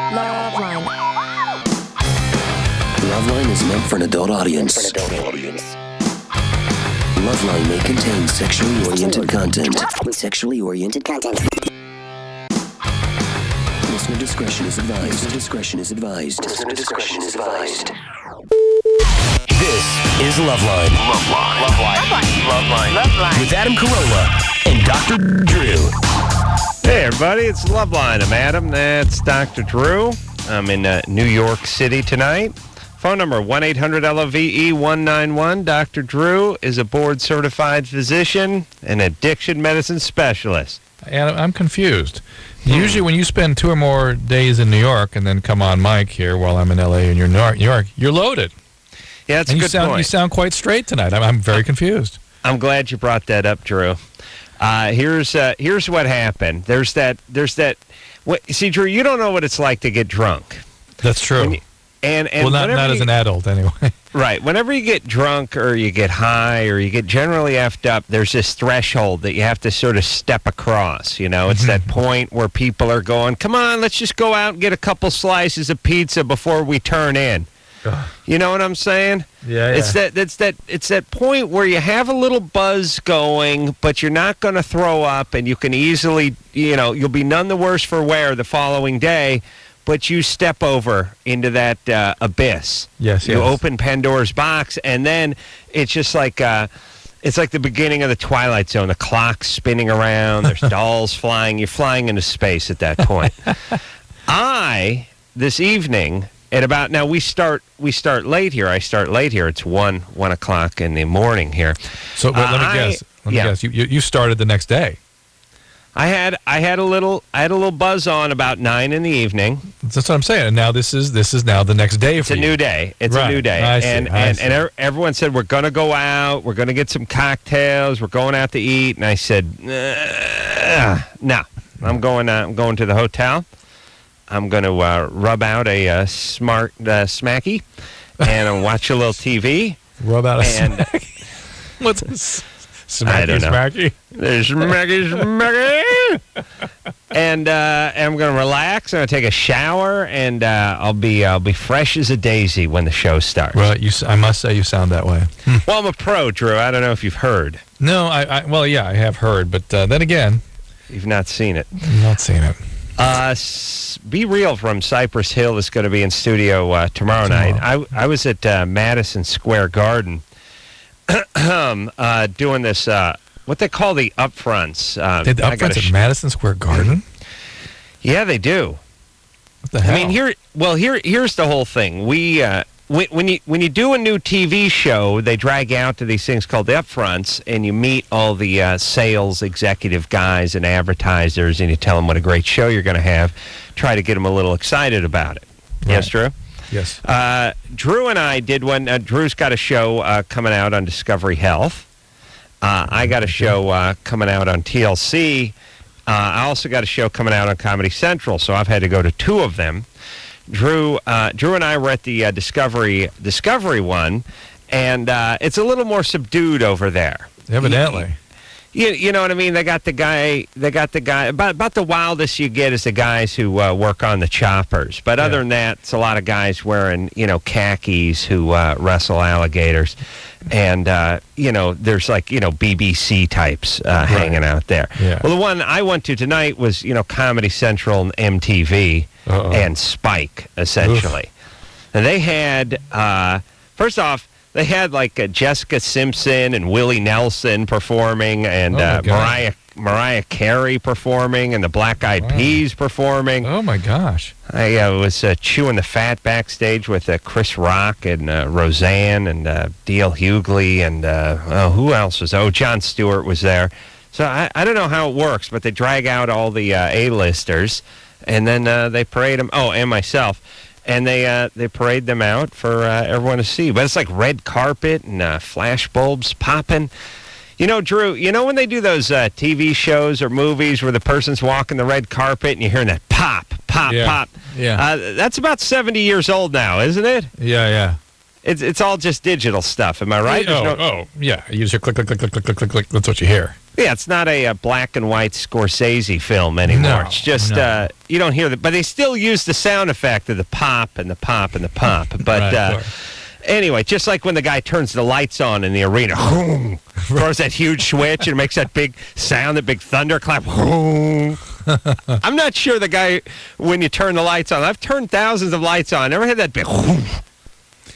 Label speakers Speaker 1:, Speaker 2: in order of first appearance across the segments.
Speaker 1: LoveLine.
Speaker 2: LoveLine is meant for an adult audience. LoveLine may contain sexually oriented content. Listener discretion is advised. This is LoveLine. LoveLine. With Adam Carolla and Dr. Drew.
Speaker 3: Hey, everybody, it's LoveLine. I'm Adam. That's Dr. Drew. I'm in New York City tonight. Phone number 1-800-LOVE-191. Dr. Drew is a board-certified physician and addiction medicine specialist.
Speaker 4: Adam, I'm confused. Usually when you spend 2 or more days in New York and then come on mic here while I'm in L.A. and you're in New York, you're loaded.
Speaker 3: Yeah, that's a good point.
Speaker 4: You sound quite straight tonight. I'm very confused.
Speaker 3: I'm glad you brought that up, Drew. Here's what happened. See, Drew, you don't know what it's like to get drunk.
Speaker 4: That's true. Not as an adult, anyway.
Speaker 3: Right. Whenever you get drunk or you get high or you get generally effed up, there's this threshold that you have to sort of step across. You know, it's that point where people are going, come on, let's just go out and get a couple slices of pizza before we turn in. You know what I'm saying?
Speaker 4: Yeah.
Speaker 3: It's that point where you have a little buzz going, but you're not going to throw up, and you can easily, you'll be none the worse for wear the following day, but you step over into that abyss.
Speaker 4: Yes.
Speaker 3: You open Pandora's box, and then it's just like it's like the beginning of the Twilight Zone. The clock's spinning around. There's dolls flying. You're flying into space at that point. This evening. At about now we start late here. I start late here. It's 1 o'clock in the morning here.
Speaker 4: So let me guess. Guess. You started the next day.
Speaker 3: I had a little buzz on about 9 in the evening.
Speaker 4: That's what I'm saying. And now this is now the next day for you.
Speaker 3: It's a new day. It's a new day.
Speaker 4: I see.
Speaker 3: And everyone said we're gonna go out. We're gonna get some cocktails. We're going out to eat. And I said, no. I'm going to the hotel. I'm going to rub out a smart smacky and watch a little TV.
Speaker 4: Rub out a smacky? What's a smacky?
Speaker 3: I don't know.
Speaker 4: Smacky?
Speaker 3: There's smacky. And I'm going to relax. I'm going to take a shower, and I'll be fresh as a daisy when the show starts.
Speaker 4: Well, I must say you sound that way.
Speaker 3: Well, I'm a pro, Drew. I don't know if you've heard.
Speaker 4: No, I have heard, but then again,
Speaker 3: you've not seen it.
Speaker 4: Not seen it.
Speaker 3: Be Real from Cypress Hill is going to be in studio tomorrow night. I was at Madison Square Garden doing this, what they call the upfronts.
Speaker 4: The upfronts at Madison Square Garden?
Speaker 3: Yeah, they do.
Speaker 4: What the hell?
Speaker 3: I mean, here's the whole thing. When you do a new TV show, they drag you out to these things called the upfronts, and you meet all the sales executive guys and advertisers, and you tell them what a great show you're going to have. Try to get them a little excited about it. Right. Yes, Drew?
Speaker 4: Yes.
Speaker 3: Drew and I did one. Drew's got a show coming out on Discovery Health. I got a show coming out on TLC. I also got a show coming out on Comedy Central, so I've had to go to 2 of them. Drew and I were at the Discovery one, and it's a little more subdued over there.
Speaker 4: Evidently.
Speaker 3: You know what I mean? They got the guy. About the wildest you get is the guys who work on the choppers. But other than that, it's a lot of guys wearing khakis who wrestle alligators, and there's like BBC types hanging out there.
Speaker 4: Yeah.
Speaker 3: Well, the one I went to tonight was Comedy Central and MTV and Spike essentially, and they had first off. They had like Jessica Simpson and Willie Nelson performing, and Mariah Carey performing, and the Black Eyed Peas performing.
Speaker 4: Oh my gosh!
Speaker 3: I was chewing the fat backstage with Chris Rock and Roseanne and D.L. Hughley and who else was? Oh, Jon Stewart was there. So I don't know how it works, but they drag out all the A-listers, and then they parade them. Oh, and myself. And they parade them out for everyone to see. But it's like red carpet and flash bulbs popping. Drew, when they do those TV shows or movies where the person's walking the red carpet and you're hearing that pop, pop, pop.
Speaker 4: Yeah.
Speaker 3: That's about 70 years old now, isn't it?
Speaker 4: Yeah.
Speaker 3: It's all just digital stuff. Am I right?
Speaker 4: Yeah. You just hear click, click, click, click, click, click, click. That's what you hear.
Speaker 3: Yeah, it's not a black and white Scorsese film anymore.
Speaker 4: No,
Speaker 3: it's just you don't hear but they still use the sound effect of the pop and the pop and the pop. But
Speaker 4: Right,
Speaker 3: anyway, just like when the guy turns the lights on in the arena, throws that huge switch and makes that big sound, that big thunderclap. I'm not sure the guy when you turn the lights on. I've turned thousands of lights on. I never had that big.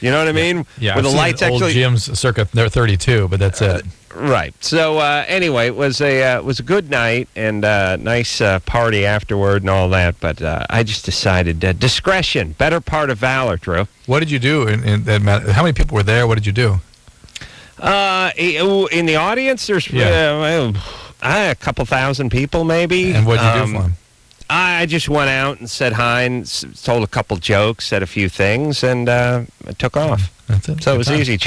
Speaker 3: You know what I mean?
Speaker 4: Yeah,
Speaker 3: When
Speaker 4: I've
Speaker 3: the
Speaker 4: seen
Speaker 3: lights
Speaker 4: old
Speaker 3: actually
Speaker 4: gyms circa they're 32, but that's it.
Speaker 3: Right. So anyway, it was a good night and nice party afterward and all that. But I just decided discretion, better part of valor, Drew.
Speaker 4: What did you do? How many people were there? What did you do?
Speaker 3: In the audience, there's a couple thousand people maybe.
Speaker 4: And what did you do for them?
Speaker 3: I just went out and said hi and told a couple jokes, said a few things, and took off.
Speaker 4: That's it.
Speaker 3: So it
Speaker 4: Good
Speaker 3: was
Speaker 4: time.
Speaker 3: easy.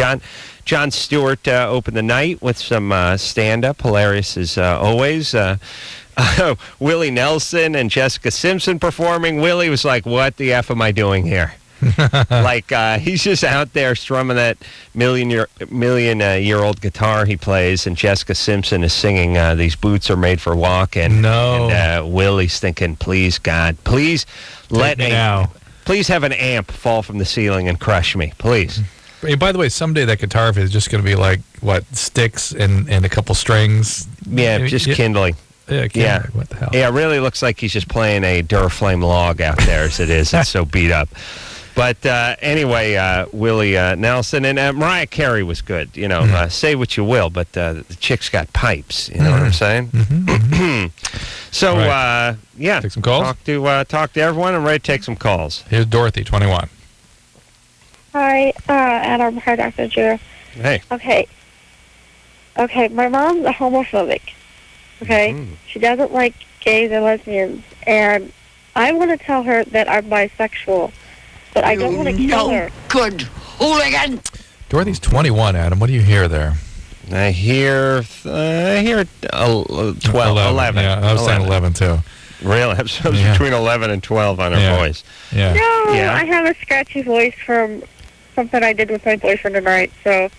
Speaker 3: John Stewart opened the night with some stand-up, hilarious as always. Willie Nelson and Jessica Simpson performing. Willie was like, what the F am I doing here? Like, he's just out there strumming that million-year-old guitar he plays, and Jessica Simpson is singing These Boots Are Made for Walking.
Speaker 4: No.
Speaker 3: And Willie's thinking, please, God, please
Speaker 4: Take me now.
Speaker 3: Please have an amp fall from the ceiling and crush me, please.
Speaker 4: Hey, by the way, someday that guitar of his is just going to be like, what, sticks and a couple strings?
Speaker 3: Yeah, just kindling.
Speaker 4: Yeah. What the hell?
Speaker 3: Yeah, it really looks like he's just playing a Duraflame log out there as it is. It's so beat up. But anyway, Willie Nelson and Mariah Carey was good. You know, say what you will, but the chick's got pipes. You know what I'm saying? So,
Speaker 4: Right.
Speaker 3: yeah.
Speaker 4: Take some calls?
Speaker 3: Talk to everyone. I'm ready to take some calls.
Speaker 4: Here's Dorothy, 21.
Speaker 1: Hi, Adam. Hi, Dr. Drew.
Speaker 3: Hey.
Speaker 1: Okay, my mom's a homophobic. Okay? She doesn't like gays or lesbians, and I want to tell her that I'm bisexual, but I don't want to kill her.
Speaker 5: Good hooligan.
Speaker 4: Dorothy's 21, Adam. What do you hear there?
Speaker 3: I hear 12, 11.
Speaker 4: Yeah, I was saying 11, too.
Speaker 3: Really? I was
Speaker 4: Yeah.
Speaker 3: between 11 and 12 on her
Speaker 4: Yeah.
Speaker 3: voice.
Speaker 4: Yeah.
Speaker 1: No,
Speaker 3: Yeah.
Speaker 1: I have a scratchy voice from something I did with my boyfriend tonight, so...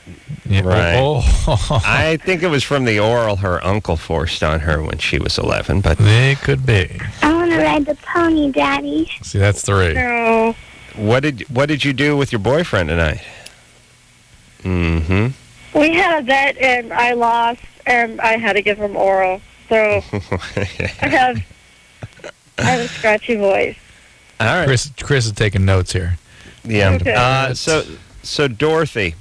Speaker 4: Yeah.
Speaker 3: Right.
Speaker 4: Oh.
Speaker 3: I think it was from the oral her uncle forced on her when she was 11, but
Speaker 4: They could be.
Speaker 6: I want to ride the pony, Daddy.
Speaker 4: See, that's 3.
Speaker 1: No.
Speaker 3: what did you do with your boyfriend tonight? Mm-hmm.
Speaker 1: We had a bet, and I lost, and I had to give him oral. So I have a scratchy voice.
Speaker 3: All right.
Speaker 4: Chris is taking notes here.
Speaker 3: Yeah.
Speaker 1: Okay.
Speaker 3: So Dorothy,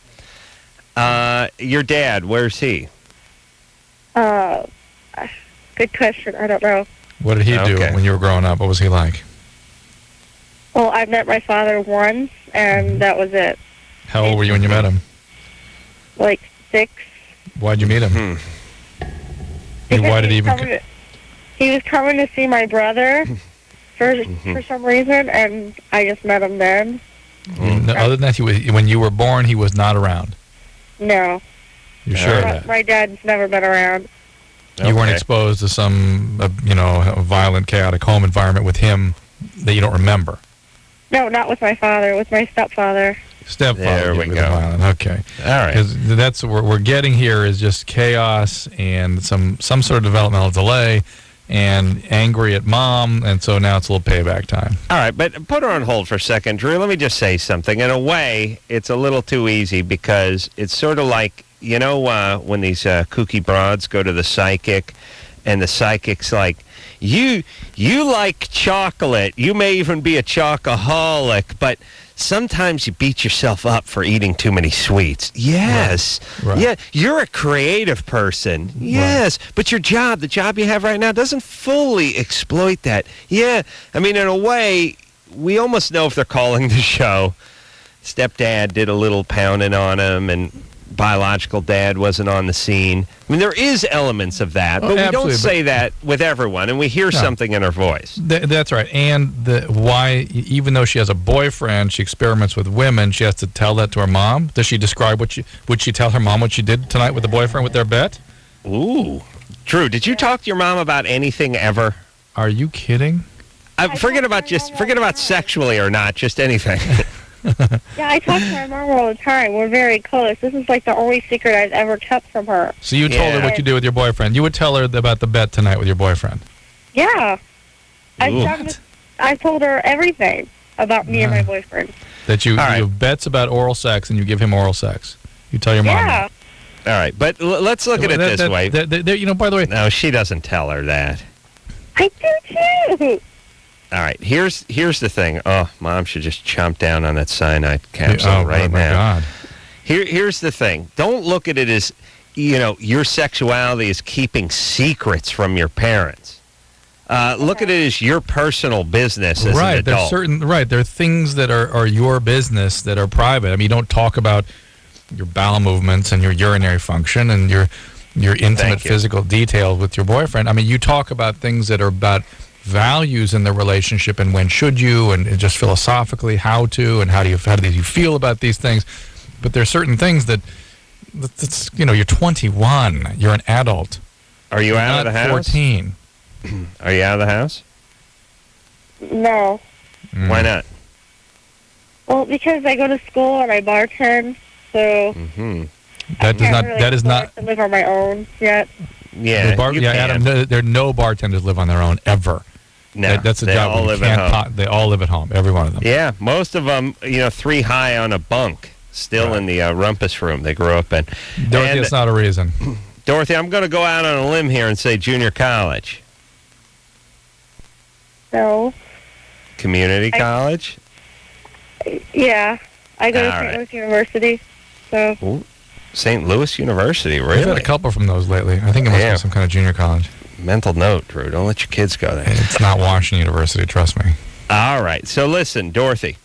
Speaker 3: your dad, where's he?
Speaker 1: Good question. I don't know.
Speaker 4: What did he do
Speaker 3: Okay.
Speaker 4: when you were growing up? What was he like?
Speaker 1: Well, I met my father once, and that was it.
Speaker 4: How old were you when you met him?
Speaker 1: Like 6.
Speaker 4: Why'd you meet him? And why did he even...
Speaker 1: He was coming to see my brother for some reason, and I just met him then.
Speaker 4: No, other than that, when you were born, he was not around.
Speaker 1: No.
Speaker 4: You're sure of that?
Speaker 1: My dad's never been around.
Speaker 4: You weren't
Speaker 3: Okay.
Speaker 4: exposed to some, a violent, chaotic home environment with him that you don't remember.
Speaker 1: No, not with my father. With my stepfather.
Speaker 4: Stepfather.
Speaker 3: There we
Speaker 4: was
Speaker 3: go.
Speaker 4: violent. Okay.
Speaker 3: All right.
Speaker 4: Because that's what we're getting here is just chaos and some sort of developmental delay and angry at mom, and so now it's a little payback time.
Speaker 3: All right, but put her on hold for a second, Drew. Let me just say something. In a way, it's a little too easy because it's sort of like, when these kooky broads go to the psychic, and the psychic's like, you like chocolate. You may even be a chocoholic, but sometimes you beat yourself up for eating too many sweets. Yes.
Speaker 4: Right.
Speaker 3: Yeah, you're a creative person. Yes, but the job you have right now doesn't fully exploit that. Yeah, I mean, in a way, we almost know if they're calling the show. Stepdad did a little pounding on him, and biological dad wasn't on the scene. I mean, there is elements of that, but we don't
Speaker 4: absolutely,
Speaker 3: say that with everyone, and we hear something in her voice.
Speaker 4: That's right. And why, even though she has a boyfriend, she experiments with women, she has to tell that to her mom? Does she describe would she tell her mom what she did tonight with the boyfriend with their bet?
Speaker 3: Ooh. Drew, did you talk to your mom about anything ever?
Speaker 4: Are you kidding?
Speaker 3: Forget about sexually or not, just anything.
Speaker 1: Yeah, I talk to my mom all the time. We're very close. This is like the only secret I've ever kept from her.
Speaker 4: So you told her what you do with your boyfriend. You would tell her about the bet tonight with your boyfriend.
Speaker 1: Yeah.
Speaker 3: Ooh.
Speaker 1: I told her everything about me and my boyfriend.
Speaker 4: That you
Speaker 3: All right.
Speaker 4: have bets about oral sex and you give him oral sex. You tell your mom.
Speaker 1: Yeah.
Speaker 3: All right, but let's look at it this way.
Speaker 4: You know, by the way,
Speaker 3: No, she doesn't tell her that.
Speaker 1: I do too.
Speaker 3: All right, here's the thing. Oh, Mom should just chomp down on that cyanide capsule right
Speaker 4: my
Speaker 3: now.
Speaker 4: God.
Speaker 3: Here's the thing. Don't look at it as, your sexuality is keeping secrets from your parents. Look at it as your personal business as an adult.
Speaker 4: There are things that are your business that are private. I mean, you don't talk about your bowel movements and your urinary function and your intimate physical details with your boyfriend. I mean, you talk about things that are about values in the relationship and when should you and just philosophically how to and how do you feel about these things. But there are certain things that's you're 21, you're an adult.
Speaker 3: Are you out of the house?
Speaker 4: 14.
Speaker 3: Are you out of the house?
Speaker 1: No.
Speaker 3: Why not?
Speaker 1: Well, because I go to school and I bartend, so
Speaker 4: That is not
Speaker 1: to live on my own yet.
Speaker 3: Yeah, you can.
Speaker 4: Adam. There are no bartenders live on their own ever.
Speaker 3: No,
Speaker 4: That's a
Speaker 3: they
Speaker 4: job
Speaker 3: all
Speaker 4: where
Speaker 3: live
Speaker 4: you
Speaker 3: at
Speaker 4: can't
Speaker 3: home.
Speaker 4: they all live at home. Every one of them.
Speaker 3: Yeah, most of them, 3 high on a bunk, still in the rumpus room they grew up in.
Speaker 4: Dorothy,
Speaker 3: And,
Speaker 4: it's not a reason.
Speaker 3: Dorothy, I'm going to go out on a limb here and say junior college.
Speaker 1: So,
Speaker 3: Community college?
Speaker 1: yeah, I go to
Speaker 3: All
Speaker 1: St.
Speaker 3: right.
Speaker 1: Louis University. So,
Speaker 3: Ooh, St. Louis University,
Speaker 4: We've had
Speaker 3: really?
Speaker 4: a couple from those lately. I think it must
Speaker 3: Yeah.
Speaker 4: be some kind of junior college.
Speaker 3: Mental note, Drew. Don't let your kids go there.
Speaker 4: It's not Washington University, trust me.
Speaker 3: All right. So listen, Dorothy,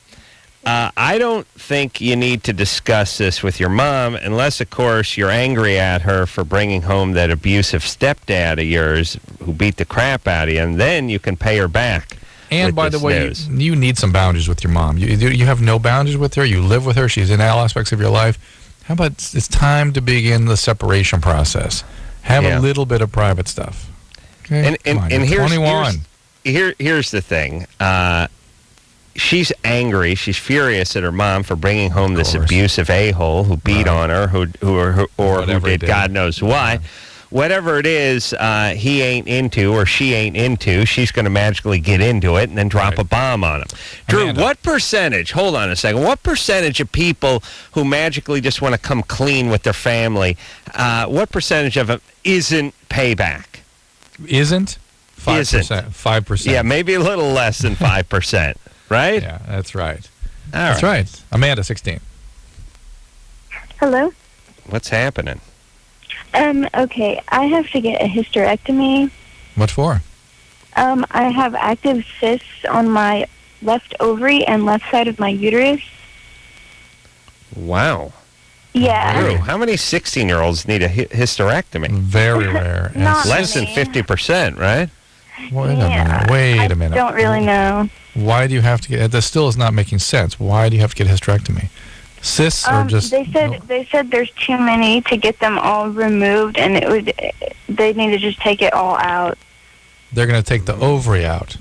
Speaker 3: I don't think you need to discuss this with your mom unless, of course, you're angry at her for bringing home that abusive stepdad of yours who beat the crap out of you, and then you can pay her back.
Speaker 4: And
Speaker 3: with
Speaker 4: by the
Speaker 3: this
Speaker 4: way,
Speaker 3: news.
Speaker 4: you need some boundaries with your mom. You have no boundaries with her. You live with her. She's in all aspects of your life. How about it's time to begin the separation process? Have a little bit of private stuff. Okay?
Speaker 3: And here's
Speaker 4: 21.
Speaker 3: Here's the thing. She's angry. She's furious at her mom for bringing home this
Speaker 4: course.
Speaker 3: abusive a-hole who beat on her, who
Speaker 4: Whatever he
Speaker 3: did
Speaker 4: did.
Speaker 3: God knows why. Whatever it is he ain't into or she ain't into, she's going to magically get into it and then drop a bomb on him. Drew,
Speaker 4: Amanda.
Speaker 3: what percentage, hold on a second, what percentage of people who magically just want to come clean with their family, what percentage of them isn't payback?
Speaker 4: Isn't? 5%.
Speaker 3: Isn't.
Speaker 4: 5%.
Speaker 3: Yeah, maybe a little less than 5%, right?
Speaker 4: Yeah, that's right.
Speaker 3: All
Speaker 4: That's right. Amanda, 16.
Speaker 6: Hello?
Speaker 3: What's happening?
Speaker 6: Okay, I have to get a hysterectomy.
Speaker 4: What for?
Speaker 6: I have active cysts on my left ovary and left side of my uterus.
Speaker 3: Wow.
Speaker 6: Yeah.
Speaker 3: Drew, how many 16-year-olds need a hysterectomy?
Speaker 4: Very rare. And
Speaker 6: Not
Speaker 3: Less than
Speaker 6: many.
Speaker 3: 50%, right?
Speaker 4: Wait a minute.
Speaker 6: I don't really know.
Speaker 4: Why do you have to get... This still is not making sense. Why do you have to get a hysterectomy? Cysts are just...
Speaker 6: They said there's too many to get them all removed, and they need to just take it all out.
Speaker 4: They're going to take the ovary out.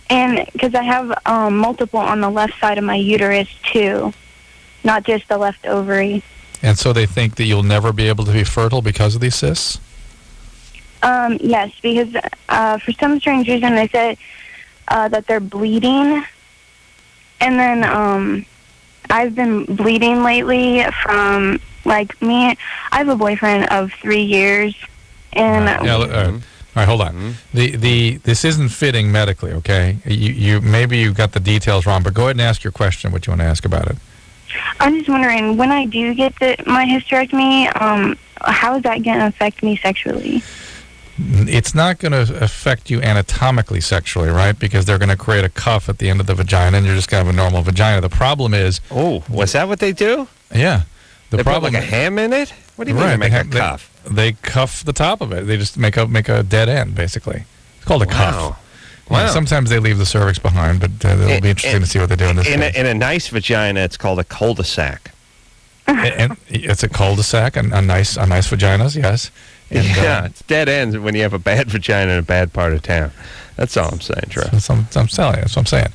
Speaker 6: And because I have multiple on the left side of my uterus too, not just the left ovary.
Speaker 4: And so they think that you'll never be able to be fertile because of these cysts?
Speaker 6: Yes, because for some strange reason they said that they're bleeding, and then I've been bleeding lately from me. I have a boyfriend of 3 years, and
Speaker 4: All right, hold on. This isn't fitting medically, okay? You maybe you got the details wrong, but go ahead and ask your question. What you want to ask about it?
Speaker 6: I'm just wondering, when I do get my hysterectomy, how is that going to affect me sexually?
Speaker 4: It's not going to affect you anatomically sexually, right? Because they're going to create a cuff at the end of the vagina, and you're just going to have a normal vagina. The problem is...
Speaker 3: Oh, was that what they do?
Speaker 4: Yeah.
Speaker 3: They put like a ham in it? What do you mean
Speaker 4: Right,
Speaker 3: they make
Speaker 4: they
Speaker 3: a
Speaker 4: ha-
Speaker 3: cuff?
Speaker 4: They cuff the top of it. They just make a dead end, basically. It's called a cuff.
Speaker 3: Wow.
Speaker 4: Yeah, sometimes they leave the cervix behind, but it'll be interesting to see what they do in this case.
Speaker 3: In a nice vagina, it's called a cul-de-sac.
Speaker 4: And it's a cul-de-sac, and a nice vaginas, yes. And,
Speaker 3: Yeah, it's dead ends when you have a bad vagina in a bad part of town. That's all I'm saying, Drew.
Speaker 4: That's what I'm saying.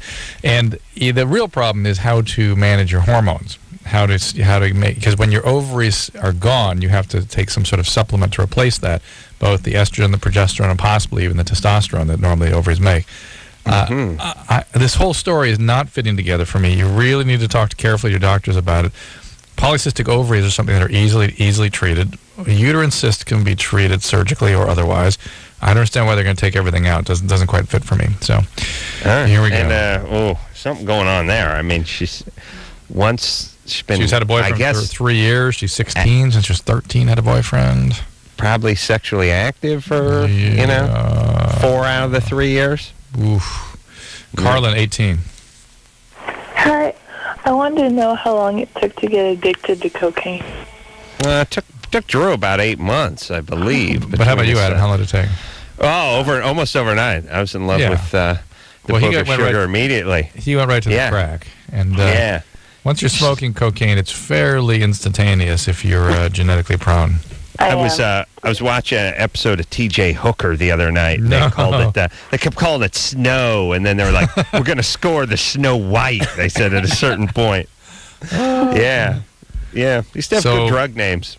Speaker 4: And the real problem is how to manage your hormones. How to make, because when your ovaries are gone, you have to take some sort of supplement to replace that, both the estrogen, the progesterone, and possibly even the testosterone that normally ovaries make. This whole story is not fitting together for me. You really need to talk carefully to your doctors about it. Polycystic ovaries are something that are easily treated. Uterine cyst can be treated surgically or otherwise. I don't understand why they're going to take everything out. It doesn't quite fit for me. So here we go.
Speaker 3: And something going on there. I mean, she's had
Speaker 4: a boyfriend for 3 years. She's 16 since she was 13. Had a boyfriend.
Speaker 3: Probably sexually active for 4 out of the 3 years.
Speaker 4: Oof. Carlin, 18.
Speaker 7: Hi. I wanted to know how long it took to get addicted to cocaine.
Speaker 3: It took Drew about 8 months, I believe.
Speaker 4: But how about you, Adam? How long did it take?
Speaker 3: Almost overnight. I was in love with the book of sugar immediately.
Speaker 4: He went right to the crack. And once you're smoking cocaine, it's fairly instantaneous if you're genetically prone.
Speaker 3: I was watching an episode of T.J. Hooker the other night. They called it. They kept calling it Snow, and then they were like, "We're going to score the Snow White." They said at a certain point. Yeah. They used to have good drug names.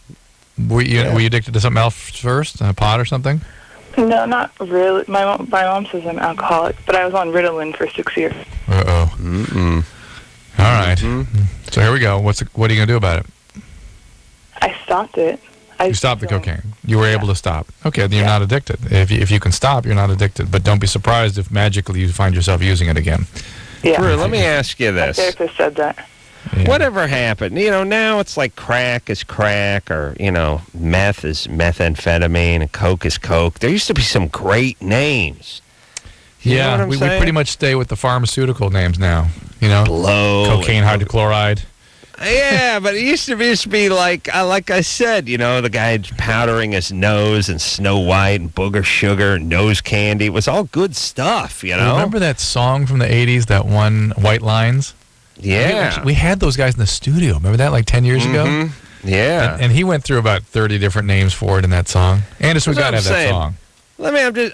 Speaker 4: Were you addicted to something else first, pot or something?
Speaker 7: No, not really. My mom says I'm alcoholic, but I was on Ritalin for 6 years.
Speaker 4: All right. So here we go. What are you going to do about it?
Speaker 7: I stopped it.
Speaker 4: You stopped the cocaine. You were able to stop. Okay, then you're not addicted. If you can stop, you're not addicted. But don't be surprised if magically you find yourself using it again.
Speaker 7: Yeah.
Speaker 3: Drew, let me ask you this.
Speaker 7: My therapist said that.
Speaker 3: Yeah. Whatever happened? Now it's like crack is crack, or meth is methamphetamine, and coke is coke. There used to be some great names. You know what I'm saying?
Speaker 4: We pretty much stay with the pharmaceutical names now.
Speaker 3: Blow,
Speaker 4: cocaine hydrochloride.
Speaker 3: Yeah, but it used to be like I said, the guy powdering his nose and Snow White and Booger Sugar and nose candy. It was all good stuff,
Speaker 4: Remember that song from the 80s, that one, White Lines?
Speaker 3: Yeah.
Speaker 4: We had those guys in the studio. Remember that, like 10 years ago?
Speaker 3: Yeah.
Speaker 4: And he went through about 30 different names for it in that song. Anderson, we got to have that song.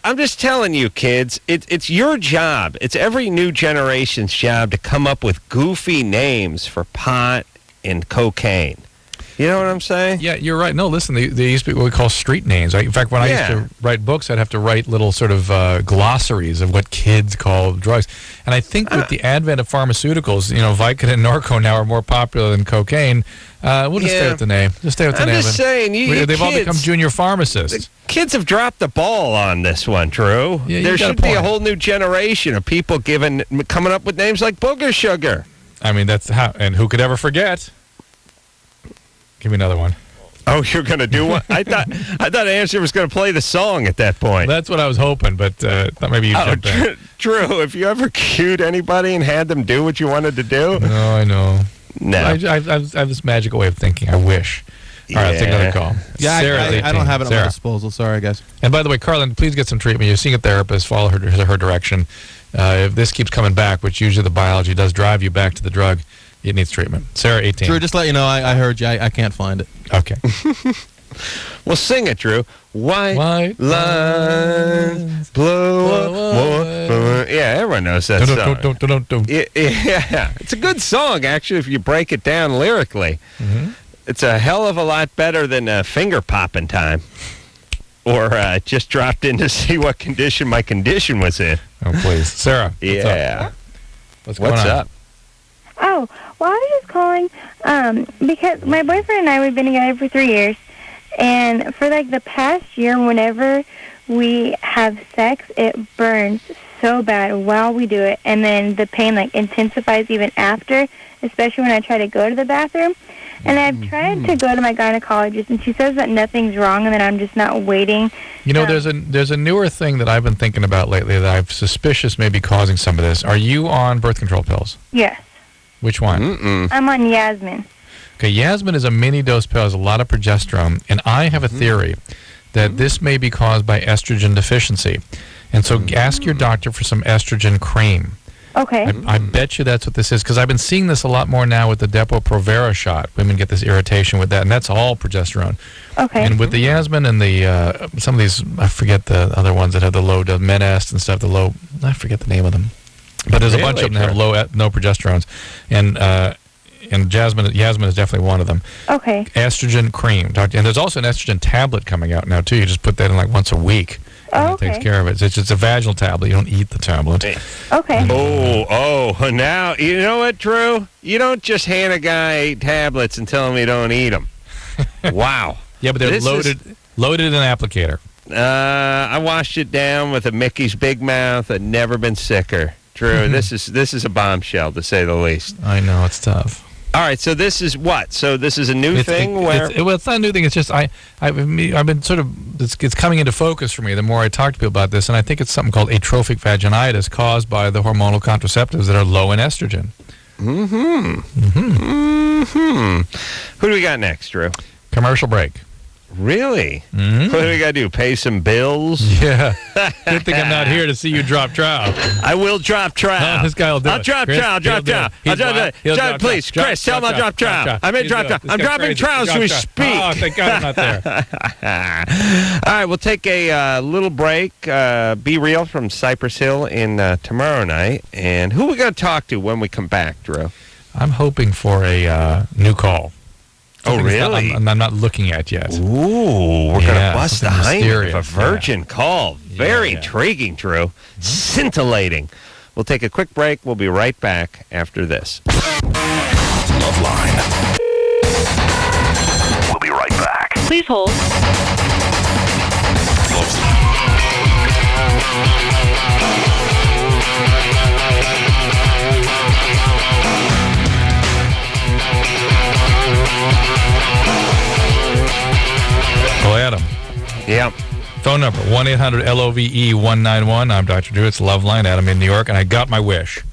Speaker 3: I'm just telling you, kids, it's your job. It's every new generation's job to come up with goofy names for pot and cocaine. You know what I'm saying? Yeah,
Speaker 4: you're right. No, listen, they used to be what we call street names. In fact, when I used to write books, I'd have to write little sort of glossaries of what kids call drugs. And I think with the advent of pharmaceuticals, Vicodin and Norco now are more popular than cocaine. We'll just stay with the name. Just stay with the name.
Speaker 3: I'm just saying,
Speaker 4: they've all become junior pharmacists.
Speaker 3: Kids have dropped the ball on this one, Drew.
Speaker 4: Yeah,
Speaker 3: there should be a whole new generation of people coming up with names like Booger Sugar.
Speaker 4: I mean, that's how, and who could ever forget? Give me another one.
Speaker 3: Oh, you're going to do one? I thought Anderson was going to play the song at that point.
Speaker 4: That's what I was hoping, but thought maybe you'd jump in.
Speaker 3: Drew, have you ever cued anybody and had them do what you wanted to do?
Speaker 4: No, I know.
Speaker 3: No.
Speaker 4: I have this magical way of thinking. I wish. All right, let's take another call.
Speaker 8: Yeah,
Speaker 4: Sarah,
Speaker 8: I don't have it at my disposal. Sorry, guys.
Speaker 4: And by the way, Carlin, please get some treatment. You're seeing a therapist. Follow her direction. If this keeps coming back, which usually the biology does drive you back to the drug, it needs treatment. Sarah, 18.
Speaker 8: Drew, just let you know, I heard you. I can't find it.
Speaker 4: Okay.
Speaker 3: Well, sing it, Drew. White lines blow more. Yeah, everyone knows that song. Yeah, it's a good song, actually, if you break it down lyrically.
Speaker 4: Mm-hmm.
Speaker 3: It's a hell of a lot better than Finger Popping Time. Or just dropped in to see what condition my condition was in.
Speaker 4: Oh, please. Sarah, what's going on?
Speaker 3: What's up?
Speaker 1: Oh, well, I was just calling because my boyfriend and I, we've been together for 3 years, and for, the past year, whenever we have sex, it burns so bad while we do it, and then the pain, intensifies even after, especially when I try to go to the bathroom. And I've tried to go to my gynecologist, and she says that nothing's wrong and that I'm just not waiting.
Speaker 4: There's a newer thing that I've been thinking about lately that I'm suspicious may be causing some of this. Are you on birth control pills?
Speaker 1: Yes.
Speaker 4: Which one?
Speaker 1: I'm on Yasmin.
Speaker 4: Okay, Yasmin is a mini-dose pill, has a lot of progesterone, and I have a theory that this may be caused by estrogen deficiency. And so ask your doctor for some estrogen cream.
Speaker 1: Okay.
Speaker 4: I bet you that's what this is, because I've been seeing this a lot more now with the Depo-Provera shot. Women get this irritation with that, and that's all progesterone.
Speaker 1: Okay.
Speaker 4: And with the Yasmin and the some of these, I forget the other ones that have the low Menest and stuff. I forget the name of them, but there's a bunch of them that have no progesterones, and Yasmin is definitely one of them.
Speaker 1: Okay.
Speaker 4: Estrogen cream, and there's also an estrogen tablet coming out now too. You just put that in like once a week.
Speaker 1: Oh,
Speaker 4: It takes care of it. It's just a vaginal tablet. You don't eat the tablet.
Speaker 1: Okay.
Speaker 3: Oh, now, you know what, Drew? You don't just hand a guy tablets and tell him you don't eat them. Wow.
Speaker 4: Yeah, but they're loaded in an applicator.
Speaker 3: I washed it down with a Mickey's Big Mouth. I've never been sicker. Drew, this is a bombshell, to say the least.
Speaker 4: I know, it's tough.
Speaker 3: All right, so this is what? So this is a new thing where...
Speaker 4: It's not a new thing. It's just I've been sort of... It's coming into focus for me the more I talk to people about this, and I think it's something called atrophic vaginitis caused by the hormonal contraceptives that are low in estrogen.
Speaker 3: Who do we got next, Drew?
Speaker 4: Commercial break.
Speaker 3: Really? What do we got to do? Pay some bills?
Speaker 4: Yeah. Good thing I'm not here to see you drop trout.
Speaker 3: I will drop trout.
Speaker 4: Oh, this guy will do it.
Speaker 3: I'll drop trout. Please, Chris, tell him I'll drop trout. I may drop trout. I'm dropping trout as we speak.
Speaker 4: Oh, thank God I'm not there.
Speaker 3: All right, we'll take a little break. Be Real from Cypress Hill in tomorrow night. And who are we going to talk to when we come back, Drew?
Speaker 4: I'm hoping for a new call.
Speaker 3: Oh, really?
Speaker 4: I'm not looking at yet.
Speaker 3: Ooh, we're going to bust the hymen of a virgin call. Very intriguing, Drew. Scintillating. We'll take a quick break. We'll be right back after this.
Speaker 2: LoveLine. We'll be right back.
Speaker 1: Please hold.
Speaker 4: Well, Adam.
Speaker 3: Yeah.
Speaker 4: Phone number, 1-800-LOVE-191. I'm Dr. Drew. It's LoveLine. Adam in New York, and I got my wish.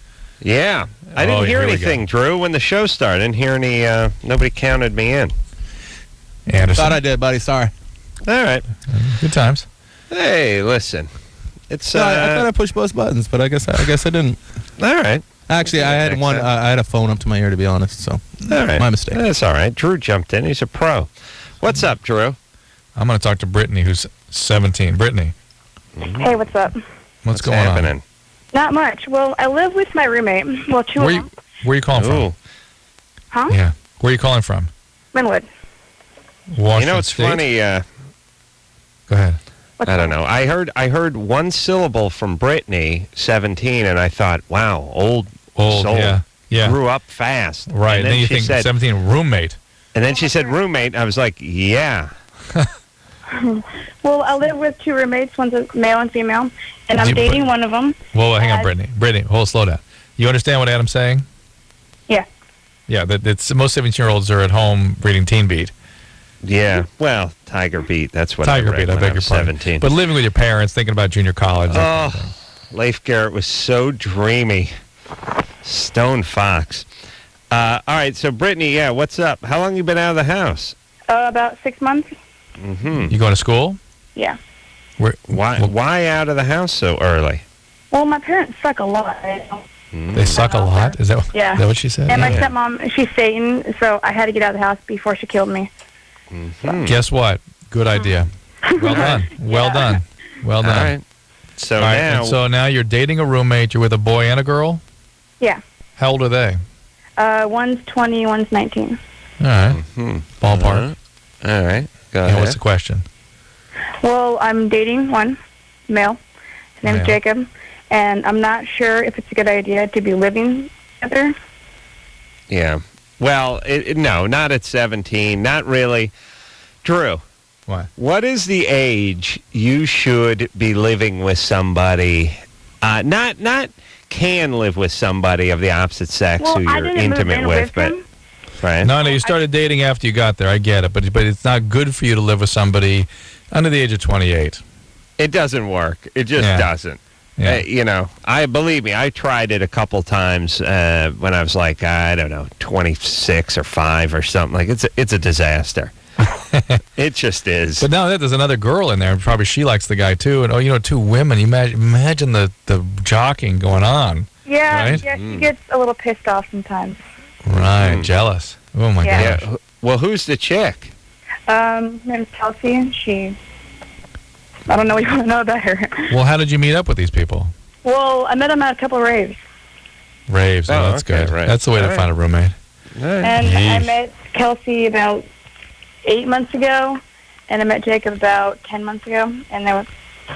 Speaker 3: Yeah. I didn't hear anything, Drew, when the show started. I didn't hear any, nobody counted me in.
Speaker 4: Anderson.
Speaker 8: Thought I did, buddy. Sorry.
Speaker 3: All right.
Speaker 4: Good times.
Speaker 3: Hey, listen. It's
Speaker 8: I thought I pushed both buttons, but I guess I didn't.
Speaker 3: All right.
Speaker 8: Actually, I had one. I had a phone up to my ear, to be honest. So,
Speaker 3: all right.
Speaker 8: My mistake.
Speaker 3: That's all right. Drew jumped in. He's a pro. What's up, Drew?
Speaker 4: I'm going to talk to Brittany, who's 17. Brittany.
Speaker 1: Hey, what's up?
Speaker 4: What's going
Speaker 3: happening?
Speaker 4: on?
Speaker 1: Not much. Well, I live with my roommate. Well, two of them.
Speaker 4: Where are you calling from?
Speaker 1: Huh?
Speaker 4: Yeah. Where are you calling from?
Speaker 1: Linwood.
Speaker 4: Washington
Speaker 3: You know, it's
Speaker 4: State?
Speaker 3: funny.
Speaker 4: Go ahead.
Speaker 3: I don't know. I heard one syllable from Brittany, 17, and I thought, wow, old soul.
Speaker 4: Yeah.
Speaker 3: Grew up fast.
Speaker 4: Right. And then you think 17 roommate.
Speaker 3: And then she said roommate. I was like, yeah.
Speaker 1: Well, I live with two roommates. One's a male and female, and I'm dating one of them.
Speaker 4: Well, hang on, Brittany. Brittany, slow down. You understand what Adam's saying?
Speaker 1: Yeah.
Speaker 4: Yeah, that's most 17-year-olds are at home reading Teen Beat.
Speaker 3: Yeah. Well, Tiger Beat. That's what
Speaker 4: Tiger
Speaker 3: I read
Speaker 4: Beat, I
Speaker 3: when
Speaker 4: beg
Speaker 3: I
Speaker 4: your
Speaker 3: was
Speaker 4: pardon.
Speaker 3: 17.
Speaker 4: But living with your parents, thinking about junior college.
Speaker 3: Oh, Leif Garrett was so dreamy. Stone Fox. All right, so Brittany, yeah, what's up? How long you been out of the house?
Speaker 1: About 6 months.
Speaker 3: Mm-hmm.
Speaker 4: You going to school?
Speaker 1: Yeah.
Speaker 3: Why out of the house so early?
Speaker 1: Well, my parents suck a lot.
Speaker 4: They suck a lot? Is that what she said?
Speaker 1: And my stepmom, she's Satan, so I had to get out of the house before she killed me.
Speaker 3: Mm-hmm.
Speaker 4: Guess what? Good idea. Well done. Well done. Well done.
Speaker 3: All right. So
Speaker 4: now you're dating a roommate. You're with a boy and a girl?
Speaker 1: Yeah.
Speaker 4: How old are they?
Speaker 1: One's 20, one's 19.
Speaker 4: All right.
Speaker 3: Mm-hmm.
Speaker 4: Ballpark.
Speaker 3: All right. Go
Speaker 4: And
Speaker 3: ahead.
Speaker 4: what's the question?
Speaker 1: Well, I'm dating one, male. His name's
Speaker 4: Male.
Speaker 1: Jacob. And I'm not sure if it's a good idea to be living together.
Speaker 3: Yeah. Well, no, not at 17. Not really. Drew. What is the age you should be living with somebody? Not can live with somebody of the opposite sex who you're intimate with, but right?
Speaker 4: No, you started dating after you got there. I get it, but it's not good for you to live with somebody under the age of 28.
Speaker 3: It doesn't work. It just doesn't.
Speaker 4: Yeah.
Speaker 3: Believe me, I tried it a couple times when I was like, I don't know, 26 or 5 or something. Like it's a disaster. It just is.
Speaker 4: But now that there's another girl in there, probably she likes the guy too. And two women. You imagine the jockeying going on.
Speaker 7: Yeah,
Speaker 4: Right?
Speaker 7: yeah, she gets a little pissed off sometimes.
Speaker 4: Right, jealous. Oh my
Speaker 7: Yeah.
Speaker 4: gosh.
Speaker 3: Well, who's the chick?
Speaker 7: Her name's Kelsey, and I don't know what you want to know about her.
Speaker 4: Well, how did you meet up with these people?
Speaker 7: Well, I met them at a couple raves.
Speaker 4: Raves. Oh, that's
Speaker 3: okay,
Speaker 4: good.
Speaker 3: right.
Speaker 4: That's the way to find a roommate.
Speaker 7: And I
Speaker 4: Yeesh.
Speaker 7: met Kelsey about 8 months ago, and I met Jacob about 10 months ago, and then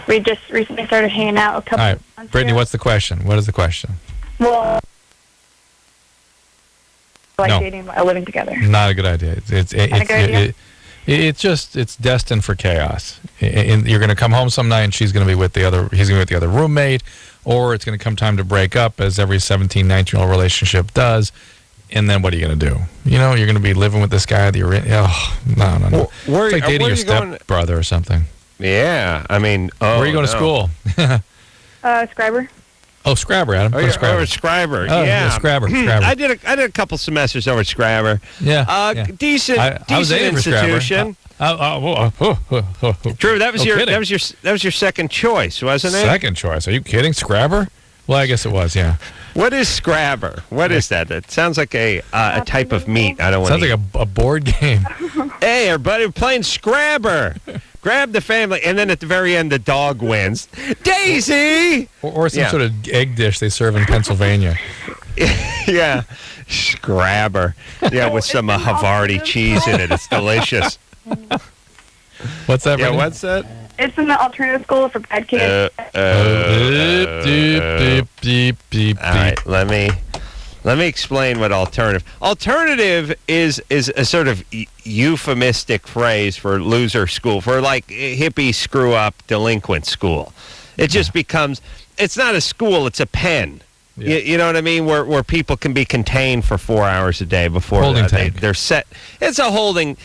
Speaker 7: we just recently started hanging out a couple
Speaker 4: All right,
Speaker 7: months
Speaker 4: Brittany,
Speaker 7: ago.
Speaker 4: what's the question? What is the question?
Speaker 7: Well,
Speaker 4: No.
Speaker 7: dating while living together.
Speaker 4: Not a good idea. It's destined for chaos. You're going to come home some night and he's going to be with the other roommate, or it's going to come time to break up, as every 17, 19-year-old relationship does. And then what are you going to do? You know, you're going to be living with this guy that you're in. Oh, no.
Speaker 3: Well,
Speaker 4: It's like dating your stepbrother or something.
Speaker 3: Yeah, I mean,
Speaker 4: Where are you going to school?
Speaker 7: Scriber.
Speaker 4: Oh, Scrabber, Adam.
Speaker 3: Oh,
Speaker 4: Go to
Speaker 3: you're
Speaker 4: Scrabber.
Speaker 3: over at Scrabber.
Speaker 4: Oh,
Speaker 3: yeah,
Speaker 4: Scrabber.
Speaker 3: I did a couple semesters over at Scrabber.
Speaker 4: Yeah.
Speaker 3: Decent,
Speaker 4: I was
Speaker 3: decent
Speaker 4: aiming for Scrabber.
Speaker 3: institution.
Speaker 4: True.
Speaker 3: Drew, that was
Speaker 4: No
Speaker 3: your
Speaker 4: kidding.
Speaker 3: that was your second choice, wasn't it?
Speaker 4: Second choice. Are you kidding? Scrabber? Well, I guess it was. Yeah.
Speaker 3: What is Scrabber? What is that? It sounds like a type of meat. I don't want.
Speaker 4: Sounds like a board game.
Speaker 3: Hey, everybody, we're playing Scrabber. Grab the family, and then at the very end, the dog wins. Daisy!
Speaker 4: Or some sort of egg dish they serve in Pennsylvania.
Speaker 3: Yeah, Scrabber. Yeah, with some Havarti cheese in it. It's delicious.
Speaker 4: What's that?
Speaker 3: Yeah,
Speaker 4: Brittany?
Speaker 3: what's that?
Speaker 7: It's in the alternative school for bad kids.
Speaker 4: Beep, beep,
Speaker 3: All right, let me explain what alternative. Alternative is a sort of euphemistic phrase for loser school, for like hippie screw up delinquent school. It just becomes, it's not a school, it's a pen.
Speaker 4: Yeah.
Speaker 3: You know what I mean? Where people can be contained for 4 hours a day before
Speaker 4: Holding tank.
Speaker 3: they're set. It's a holding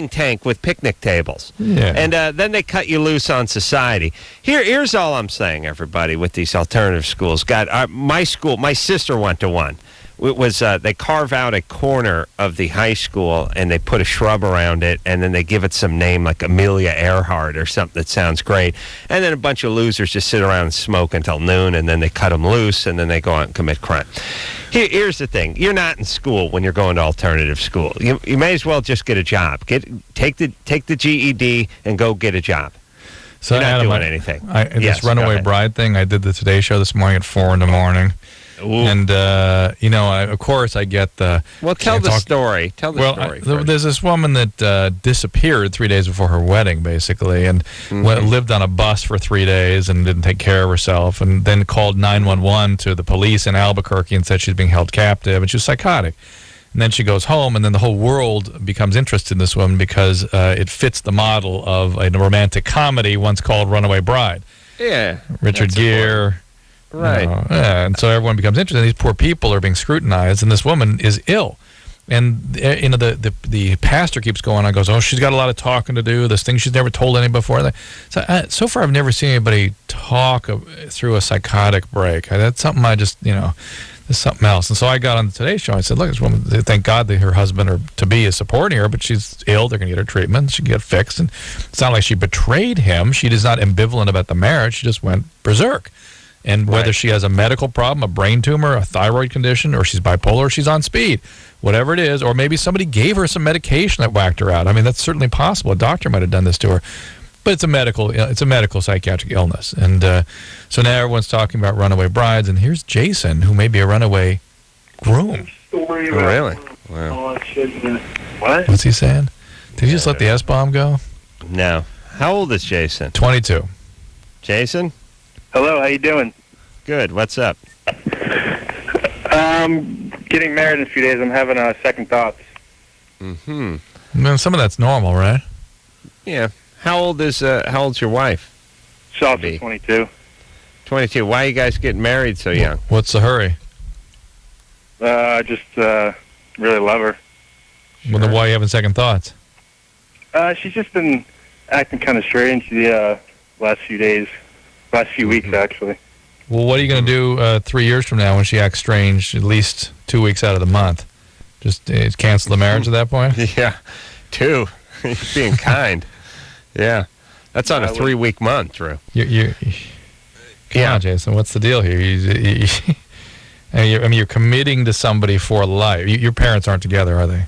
Speaker 3: tank with picnic tables.
Speaker 4: Yeah.
Speaker 3: And then they cut you loose on society. Here's all I'm saying, everybody, with these alternative schools. God, my school, my sister went to one. It was they carve out a corner of the high school and they put a shrub around it, and then they give it some name like Amelia Earhart or something that sounds great. And then a bunch of losers just sit around and smoke until noon, and then they cut them loose, and then they go out and commit crime. Here's the thing: you're not in school when you're going to alternative school. You may as well just get a job. Take the GED and go get a job.
Speaker 4: So
Speaker 3: You're not
Speaker 4: Adam,
Speaker 3: doing anything.
Speaker 4: This
Speaker 3: Go
Speaker 4: runaway
Speaker 3: ahead.
Speaker 4: bride thing, I did the Today Show this morning at 4 a.m.
Speaker 3: Ooh.
Speaker 4: And, of course, I get the...
Speaker 3: Well, tell the story. Tell the story first.
Speaker 4: There's this woman that disappeared 3 days before her wedding, basically, and lived on a bus for 3 days and didn't take care of herself, and then called 911 to the police in Albuquerque and said she's being held captive, and she was psychotic. And then she goes home, and then the whole world becomes interested in this woman because it fits the model of a romantic comedy once called Runaway Bride.
Speaker 3: Yeah.
Speaker 4: Richard Gere.
Speaker 3: Right.
Speaker 4: And so everyone becomes interested. These poor people are being scrutinized, and this woman is ill. And the pastor keeps going on, goes, oh, she's got a lot of talking to do, this thing she's never told anybody before. So far, I've never seen anybody talk through a psychotic break. That's something I just, there's something else. And so I got on the Today Show. I said, look, this woman, thank God that her husband or to-be is supporting her, but she's ill. They're going to get her treatment. She can get fixed. And it's not like she betrayed him. She is not ambivalent about the marriage. She just went berserk. And whether she has a medical problem, a brain tumor, a thyroid condition, or she's bipolar, or she's on speed, whatever it is, or maybe somebody gave her some medication that whacked her out. I mean, that's certainly possible. A doctor might have done this to her. But it's a medical psychiatric illness. And so now everyone's talking about runaway brides, and here's Jason, who may be a runaway groom.
Speaker 3: Really? Wow.
Speaker 9: What?
Speaker 4: What's he saying? Did he just let the S-bomb go?
Speaker 3: No. How old is Jason?
Speaker 4: 22.
Speaker 3: Jason?
Speaker 9: Hello, how you doing?
Speaker 3: Good. What's up?
Speaker 9: Getting married in a few days. I'm having second thoughts.
Speaker 3: Mm-hmm.
Speaker 4: Well, some of that's normal, right?
Speaker 3: Yeah. How old's your wife?
Speaker 9: She's also 22.
Speaker 3: 22. Why are you guys getting married so young?
Speaker 4: What's the hurry?
Speaker 9: I just really love her.
Speaker 4: Well, then why are you having second thoughts?
Speaker 9: She's just been acting kind of strange the last few days. Last few weeks, actually.
Speaker 4: Well, what are you going to do 3 years from now when she acts strange, at least 2 weeks out of the month? Just cancel the marriage at that point?
Speaker 3: Yeah. 2. He's being kind. Yeah. That's on a 3-week month, Drew.
Speaker 4: Come on, Jason. What's the deal here? And you're committing to somebody for life. Your parents aren't together, are they?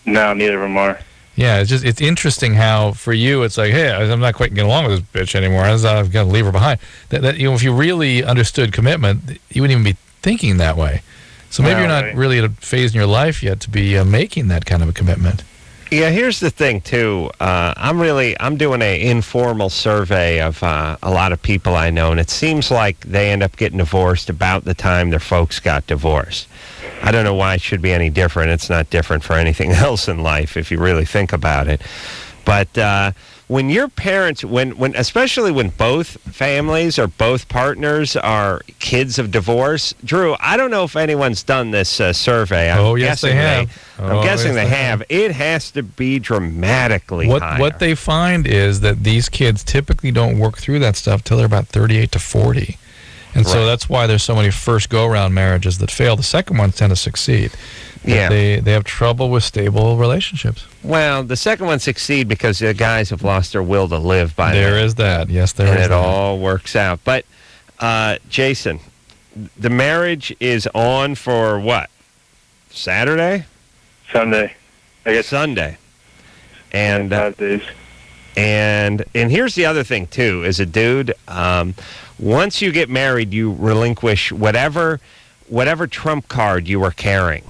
Speaker 9: No, neither of them are.
Speaker 4: Yeah, it's interesting how for you it's like, hey, I'm not quite getting along with this bitch anymore. I've got to leave her behind. That if you really understood commitment, you wouldn't even be thinking that way. So maybe you're not really at a phase in your life yet to be making that kind of a commitment.
Speaker 3: Yeah, here's the thing too. I'm doing an informal survey of a lot of people I know, and it seems like they end up getting divorced about the time their folks got divorced. I don't know why it should be any different. It's not different for anything else in life if you really think about it. But when your parents, especially when both families or both partners are kids of divorce, Drew, I don't know if anyone's done this survey.
Speaker 4: I'm guessing they have.
Speaker 3: I'm guessing they have. It has to be dramatically higher.
Speaker 4: What they find is that these kids typically don't work through that stuff till they're about 38 to 40. And so that's why there's so many first go-around marriages that fail. The second ones tend to succeed.
Speaker 3: Yeah.
Speaker 4: They have trouble with stable relationships.
Speaker 3: Well, the second one succeed because the guys have lost their will to live by
Speaker 4: There is that. Yes, there is that.
Speaker 3: And it all works out. But, Jason, the marriage is on for what? Saturday?
Speaker 9: Sunday. I guess
Speaker 3: Sunday. And
Speaker 9: 5 days.
Speaker 3: And here's the other thing, too. As a dude, once you get married, you relinquish whatever trump card you were carrying,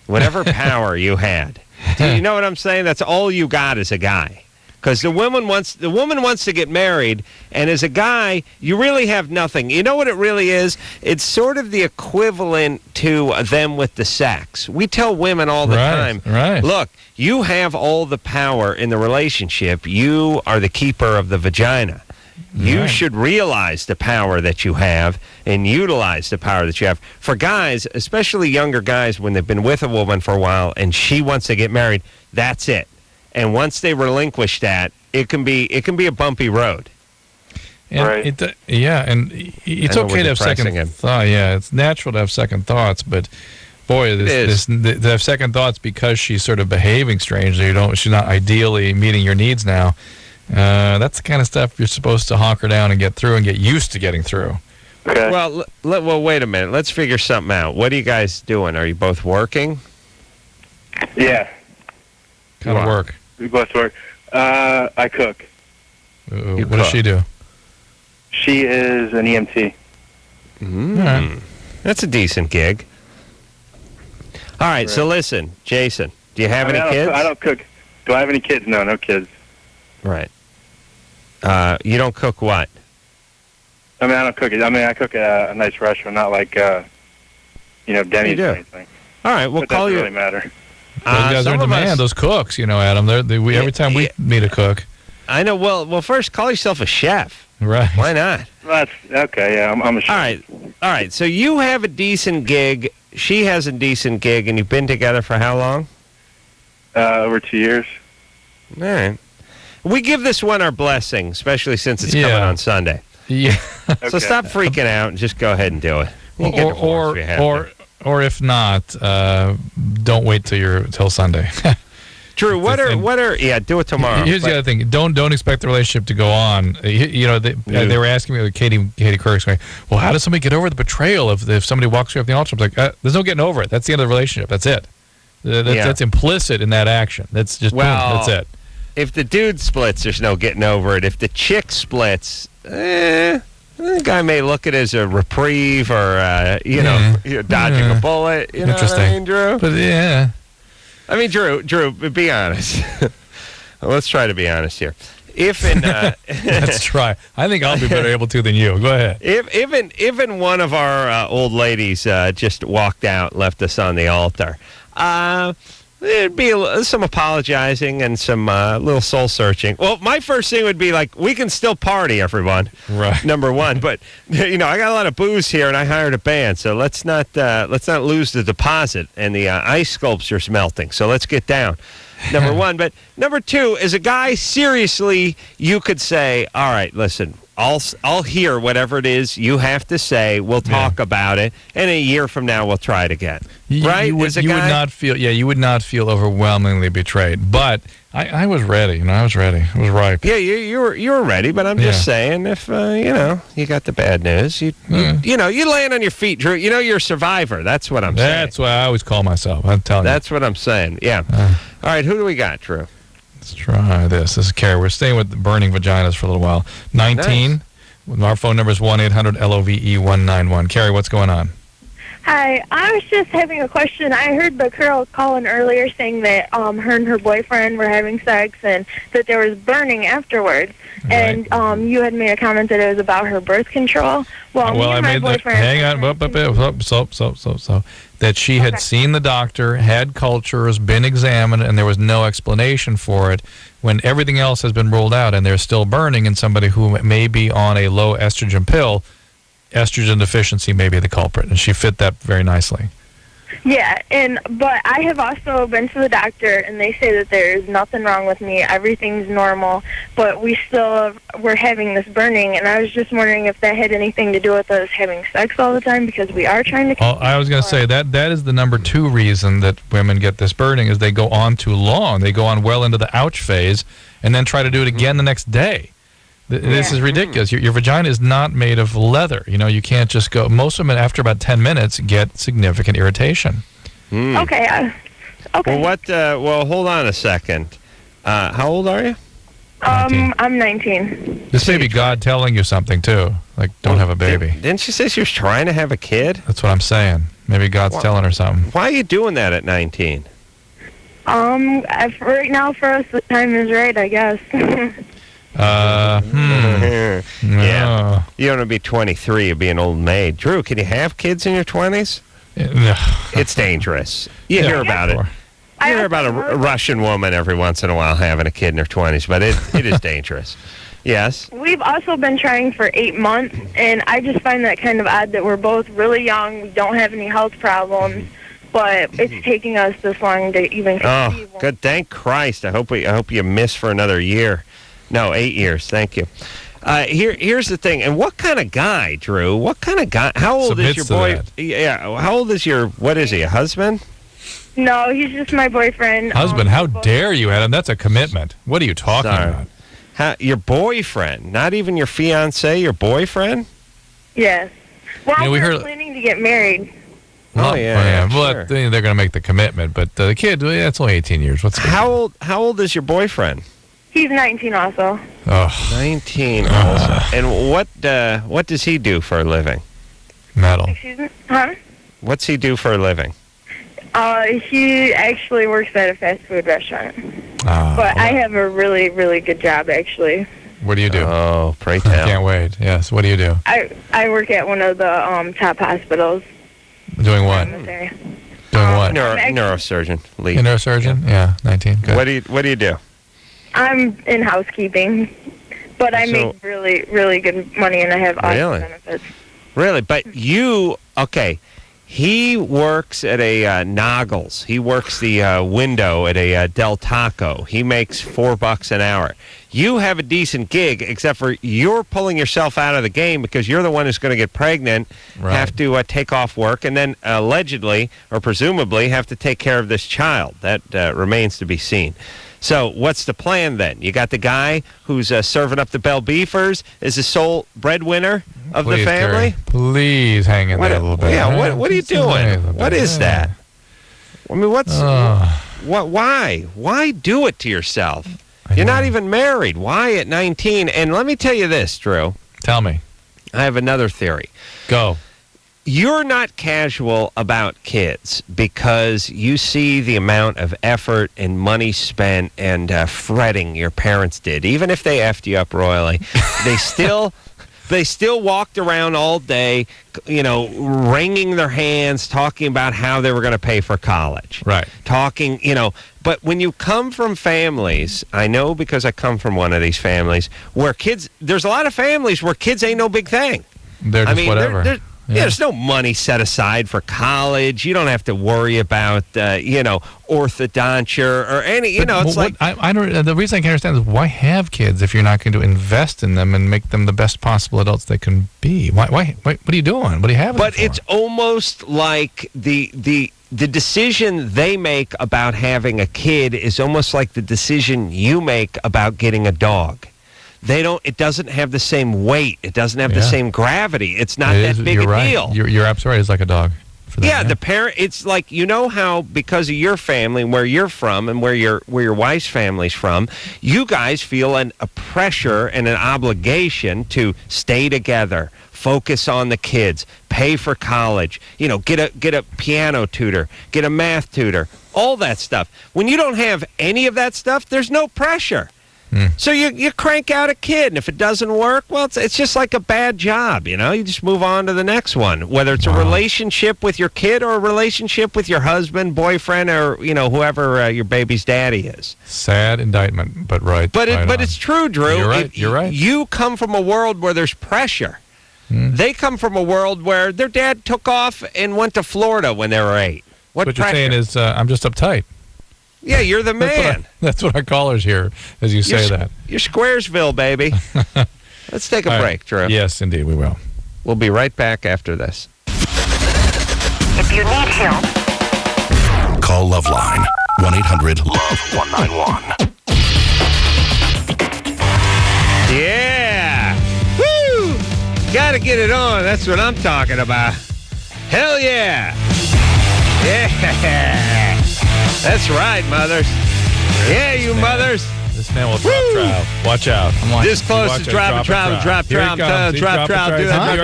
Speaker 3: whatever power you had. Do you know what I'm saying? That's all you got as a guy. Because the woman wants to get married, and as a guy, you really have nothing. You know what it really is? It's sort of the equivalent to them with the sex. We tell women all the time, look, you have all the power in the relationship. You are the keeper of the vagina. You should realize the power that you have and utilize the power that you have. For guys, especially younger guys, when they've been with a woman for a while and she wants to get married, that's it. And once they relinquish that, it can be a bumpy road.
Speaker 4: And it's okay to have second thoughts. Yeah, it's natural to have second thoughts, but boy, to have second thoughts because she's sort of behaving strangely. She's not ideally meeting your needs now. That's the kind of stuff you're supposed to hunker down and get through and get used to getting through.
Speaker 9: Okay.
Speaker 3: Well, wait a minute. Let's figure something out. What are you guys doing? Are you both working?
Speaker 9: Yeah.
Speaker 4: Kind of work?
Speaker 9: We both work. I cook.
Speaker 4: What does she do?
Speaker 9: She is an EMT.
Speaker 3: That's a decent gig. All right, so listen, Jason, do you have any kids?
Speaker 9: I don't cook. Do I have any kids? No kids.
Speaker 3: Right. You don't cook what?
Speaker 9: I don't cook it. I cook a nice restaurant, not like, Denny's or anything.
Speaker 3: All right, we'll call you.
Speaker 9: Doesn't really matter.
Speaker 4: Those guys are in demand. Those cooks, Adam. Every time we meet a cook.
Speaker 3: I know. Well, first, call yourself a chef.
Speaker 4: Right.
Speaker 3: Why not?
Speaker 9: That's okay. Yeah, I'm a chef.
Speaker 3: All right. So you have a decent gig. She has a decent gig, and you've been together for how long?
Speaker 9: Over 2 years.
Speaker 3: All right. We give this one our blessing, especially since it's coming on Sunday.
Speaker 4: Yeah.
Speaker 3: So stop freaking out and just go ahead and do it. You get divorced if you have to.
Speaker 4: Or if not, don't wait till Sunday.
Speaker 3: True. What are? Yeah, do it tomorrow.
Speaker 4: Here's the other thing: don't expect the relationship to go on. They were asking me, Katie Kirk's going, well, how does somebody get over the betrayal if somebody walks away off the altar? I'm like, there's no getting over it. That's the end of the relationship. That's it. That's implicit in that action. That's just boom, that's it.
Speaker 3: If the dude splits, there's no getting over it. If the chick splits, the guy may look at it as a reprieve or, you're dodging a bullet. You know what I mean, Drew?
Speaker 4: But, yeah.
Speaker 3: I mean, Drew, be honest. Let's try to be honest here.
Speaker 4: Let's try. I think I'll be better able to than you. Go ahead.
Speaker 3: If one of our old ladies just walked out, left us on the altar, there'd be some apologizing and some little soul searching. Well, my first thing would be like, we can still party, everyone.
Speaker 4: Right.
Speaker 3: Number one, but I got a lot of booze here, and I hired a band, so let's not lose the deposit. And the ice sculpture's melting, so let's get down. Number one, but number two, as a guy, seriously, you could say, all right, listen, I'll hear whatever it is you have to say. We'll talk about it, and a year from now we'll try it again. Right?
Speaker 4: You would not feel overwhelmingly betrayed, but I was ready. I was ready. I was ripe.
Speaker 3: Yeah, you were ready, but I'm just saying, if you got the bad news, you land on your feet, Drew. You're a survivor. That's what I'm saying.
Speaker 4: That's what I always call myself. I'm telling you.
Speaker 3: That's what I'm saying. Yeah. All right, who do we got, Drew?
Speaker 4: Let's try this. This is Carrie. We're staying with burning vaginas for a little while. 19. Nice. Our phone number is 1-800-LOVE-191. Carrie, what's going on?
Speaker 1: Hi, I was just having a question. I heard the girl calling earlier saying that her and her boyfriend were having sex and that there was burning afterwards.
Speaker 4: Right.
Speaker 1: And you had made a comment that it was about her birth control. Well,
Speaker 4: I made that. Hang on. So that she had seen the doctor, had cultures, been examined, and there was no explanation for it. When everything else has been ruled out and they're still burning in somebody who may be on a low estrogen pill, estrogen deficiency may be the culprit, and she fit that very nicely.
Speaker 1: Yeah, but I have also been to the doctor, and they say that there's nothing wrong with me. Everything's normal, but we're having this burning, and I was just wondering if that had anything to do with us having sex all the time, because we are trying to...
Speaker 4: I was going to say, that is the number 2 reason that women get this burning, is they go on too long. They go on well into the ouch phase, and then try to do it again the next day. This is ridiculous. Your vagina is not made of leather. You can't just go. Most women, after about 10 minutes, get significant irritation.
Speaker 1: Okay.
Speaker 3: Well, well, hold on a second. How old are you?
Speaker 4: 19.
Speaker 1: I'm 19.
Speaker 4: This may be God telling you something, too. Like, don't have a baby.
Speaker 3: Didn't she say she was trying to have a kid?
Speaker 4: That's what I'm saying. Maybe God's telling her something.
Speaker 3: Why are you doing that at 19?
Speaker 1: Right now, for us, the time is right, I guess.
Speaker 3: Yeah. You don't want to be 23 and be an old maid. Drew, can you have kids in your 20s?
Speaker 4: No.
Speaker 3: It's dangerous. You hear about it. You hear about a Russian woman every once in a while having a kid in her 20s, but it is dangerous. Yes?
Speaker 1: We've also been trying for 8 months, and I just find that kind of odd that we're both really young, we don't have any health problems, but it's taking us this long to even conceive.
Speaker 3: Oh, good. Thank Christ. I hope you miss for another year. No, 8 years. Thank you. Here's the thing. And what kind of guy, Drew? What kind of guy? How old is your boy? Yeah. How old is what is he, a husband?
Speaker 1: No, he's just my boyfriend.
Speaker 4: Husband? How dare you, Adam? That's a commitment. What are you talking about?
Speaker 3: Your boyfriend? Not even your fiancé, your boyfriend?
Speaker 1: Yes. Well, we're planning to get married.
Speaker 3: Well,
Speaker 4: Well,
Speaker 3: sure.
Speaker 4: they're going to make the commitment, but the kid, that's only 18 years.
Speaker 3: How old is your boyfriend?
Speaker 1: He's 19 also.
Speaker 4: Oh.
Speaker 3: 19 also. And what does he do for a living?
Speaker 4: Metal.
Speaker 1: Excuse me? Huh?
Speaker 3: What's he do for a living?
Speaker 1: He actually works at a fast food restaurant. But I have a really, really good job, actually.
Speaker 4: What do you do?
Speaker 3: Oh, pray tell.
Speaker 4: I can't wait. Yes. What do you do?
Speaker 1: I work at one of the top hospitals.
Speaker 4: Doing what? Doing what?
Speaker 3: Neurosurgeon. Lead.
Speaker 4: A neurosurgeon? Yeah, 19. Good.
Speaker 3: What do you do?
Speaker 1: I'm in housekeeping, but I make really, really good money, and I have awesome benefits.
Speaker 3: Really? But he works at a Noggles. He works the window at a Del Taco. He makes $4 an hour. You have a decent gig, except for you're pulling yourself out of the game because you're the one who's going to get pregnant, have to take off work, and then allegedly or presumably have to take care of this child. That remains to be seen. So what's the plan then? You got the guy who's serving up the Bell Beefers, is the sole breadwinner of the family?
Speaker 4: Gary, please hang in there a little bit.
Speaker 3: Yeah, what are you doing? What is that? I mean, why? Why do it to yourself? You're not even married. Why at 19? And let me tell you this, Drew.
Speaker 4: Tell me.
Speaker 3: I have another theory.
Speaker 4: Go.
Speaker 3: You're not casual about kids because you see the amount of effort and money spent and fretting your parents did. Even if they effed you up royally, they still walked around all day, wringing their hands, talking about how they were going to pay for college.
Speaker 4: Right.
Speaker 3: Talking, but when you come from families, I know because I come from one of these families, where there's a lot of families where kids ain't no big thing.
Speaker 4: They're just whatever.
Speaker 3: Yeah, there's no money set aside for college. You don't have to worry about, orthodonture or any, it's like...
Speaker 4: I don't. The reason I can't understand is why have kids if you're not going to invest in them and make them the best possible adults they can be? Why what are you doing? What do you have?
Speaker 3: But it's almost like the decision they make about having a kid is almost like the decision you make about getting a dog. It doesn't have the same weight. It doesn't have the same gravity. It's not that big a deal.
Speaker 4: You're absolutely right. It's like a dog. For that,
Speaker 3: the parent, it's like, how because of your family and where you're from and where your wife's family's from, you guys feel a pressure and an obligation to stay together, focus on the kids, pay for college, get a piano tutor, get a math tutor, all that stuff. When you don't have any of that stuff, there's no pressure. So you crank out a kid, and if it doesn't work, well, it's just like a bad job, You just move on to the next one, whether it's a relationship with your kid or a relationship with your husband, boyfriend, or, whoever your baby's daddy is.
Speaker 4: Sad indictment, but right.
Speaker 3: But it's true, Drew.
Speaker 4: You're right.
Speaker 3: You come from a world where there's pressure. They come from a world where their dad took off and went to Florida when they were 8. What
Speaker 4: you're saying is I'm just uptight.
Speaker 3: Yeah, you're the man.
Speaker 4: That's what our callers hear as you say that.
Speaker 3: You're Squaresville, baby. Let's take a break, Drew.
Speaker 4: Yes, indeed, we will.
Speaker 3: We'll be right back after this.
Speaker 10: If you need help,
Speaker 2: call LoveLine. 1-800-LOVE-191.
Speaker 3: Yeah. Woo! Gotta get it on. That's what I'm talking about. Hell yeah. Yeah. That's right, mothers. Yeah, you mothers.
Speaker 4: This man will drop trout. Watch out.
Speaker 3: This close to drop trout. Drop trout. Drop trout. Do that.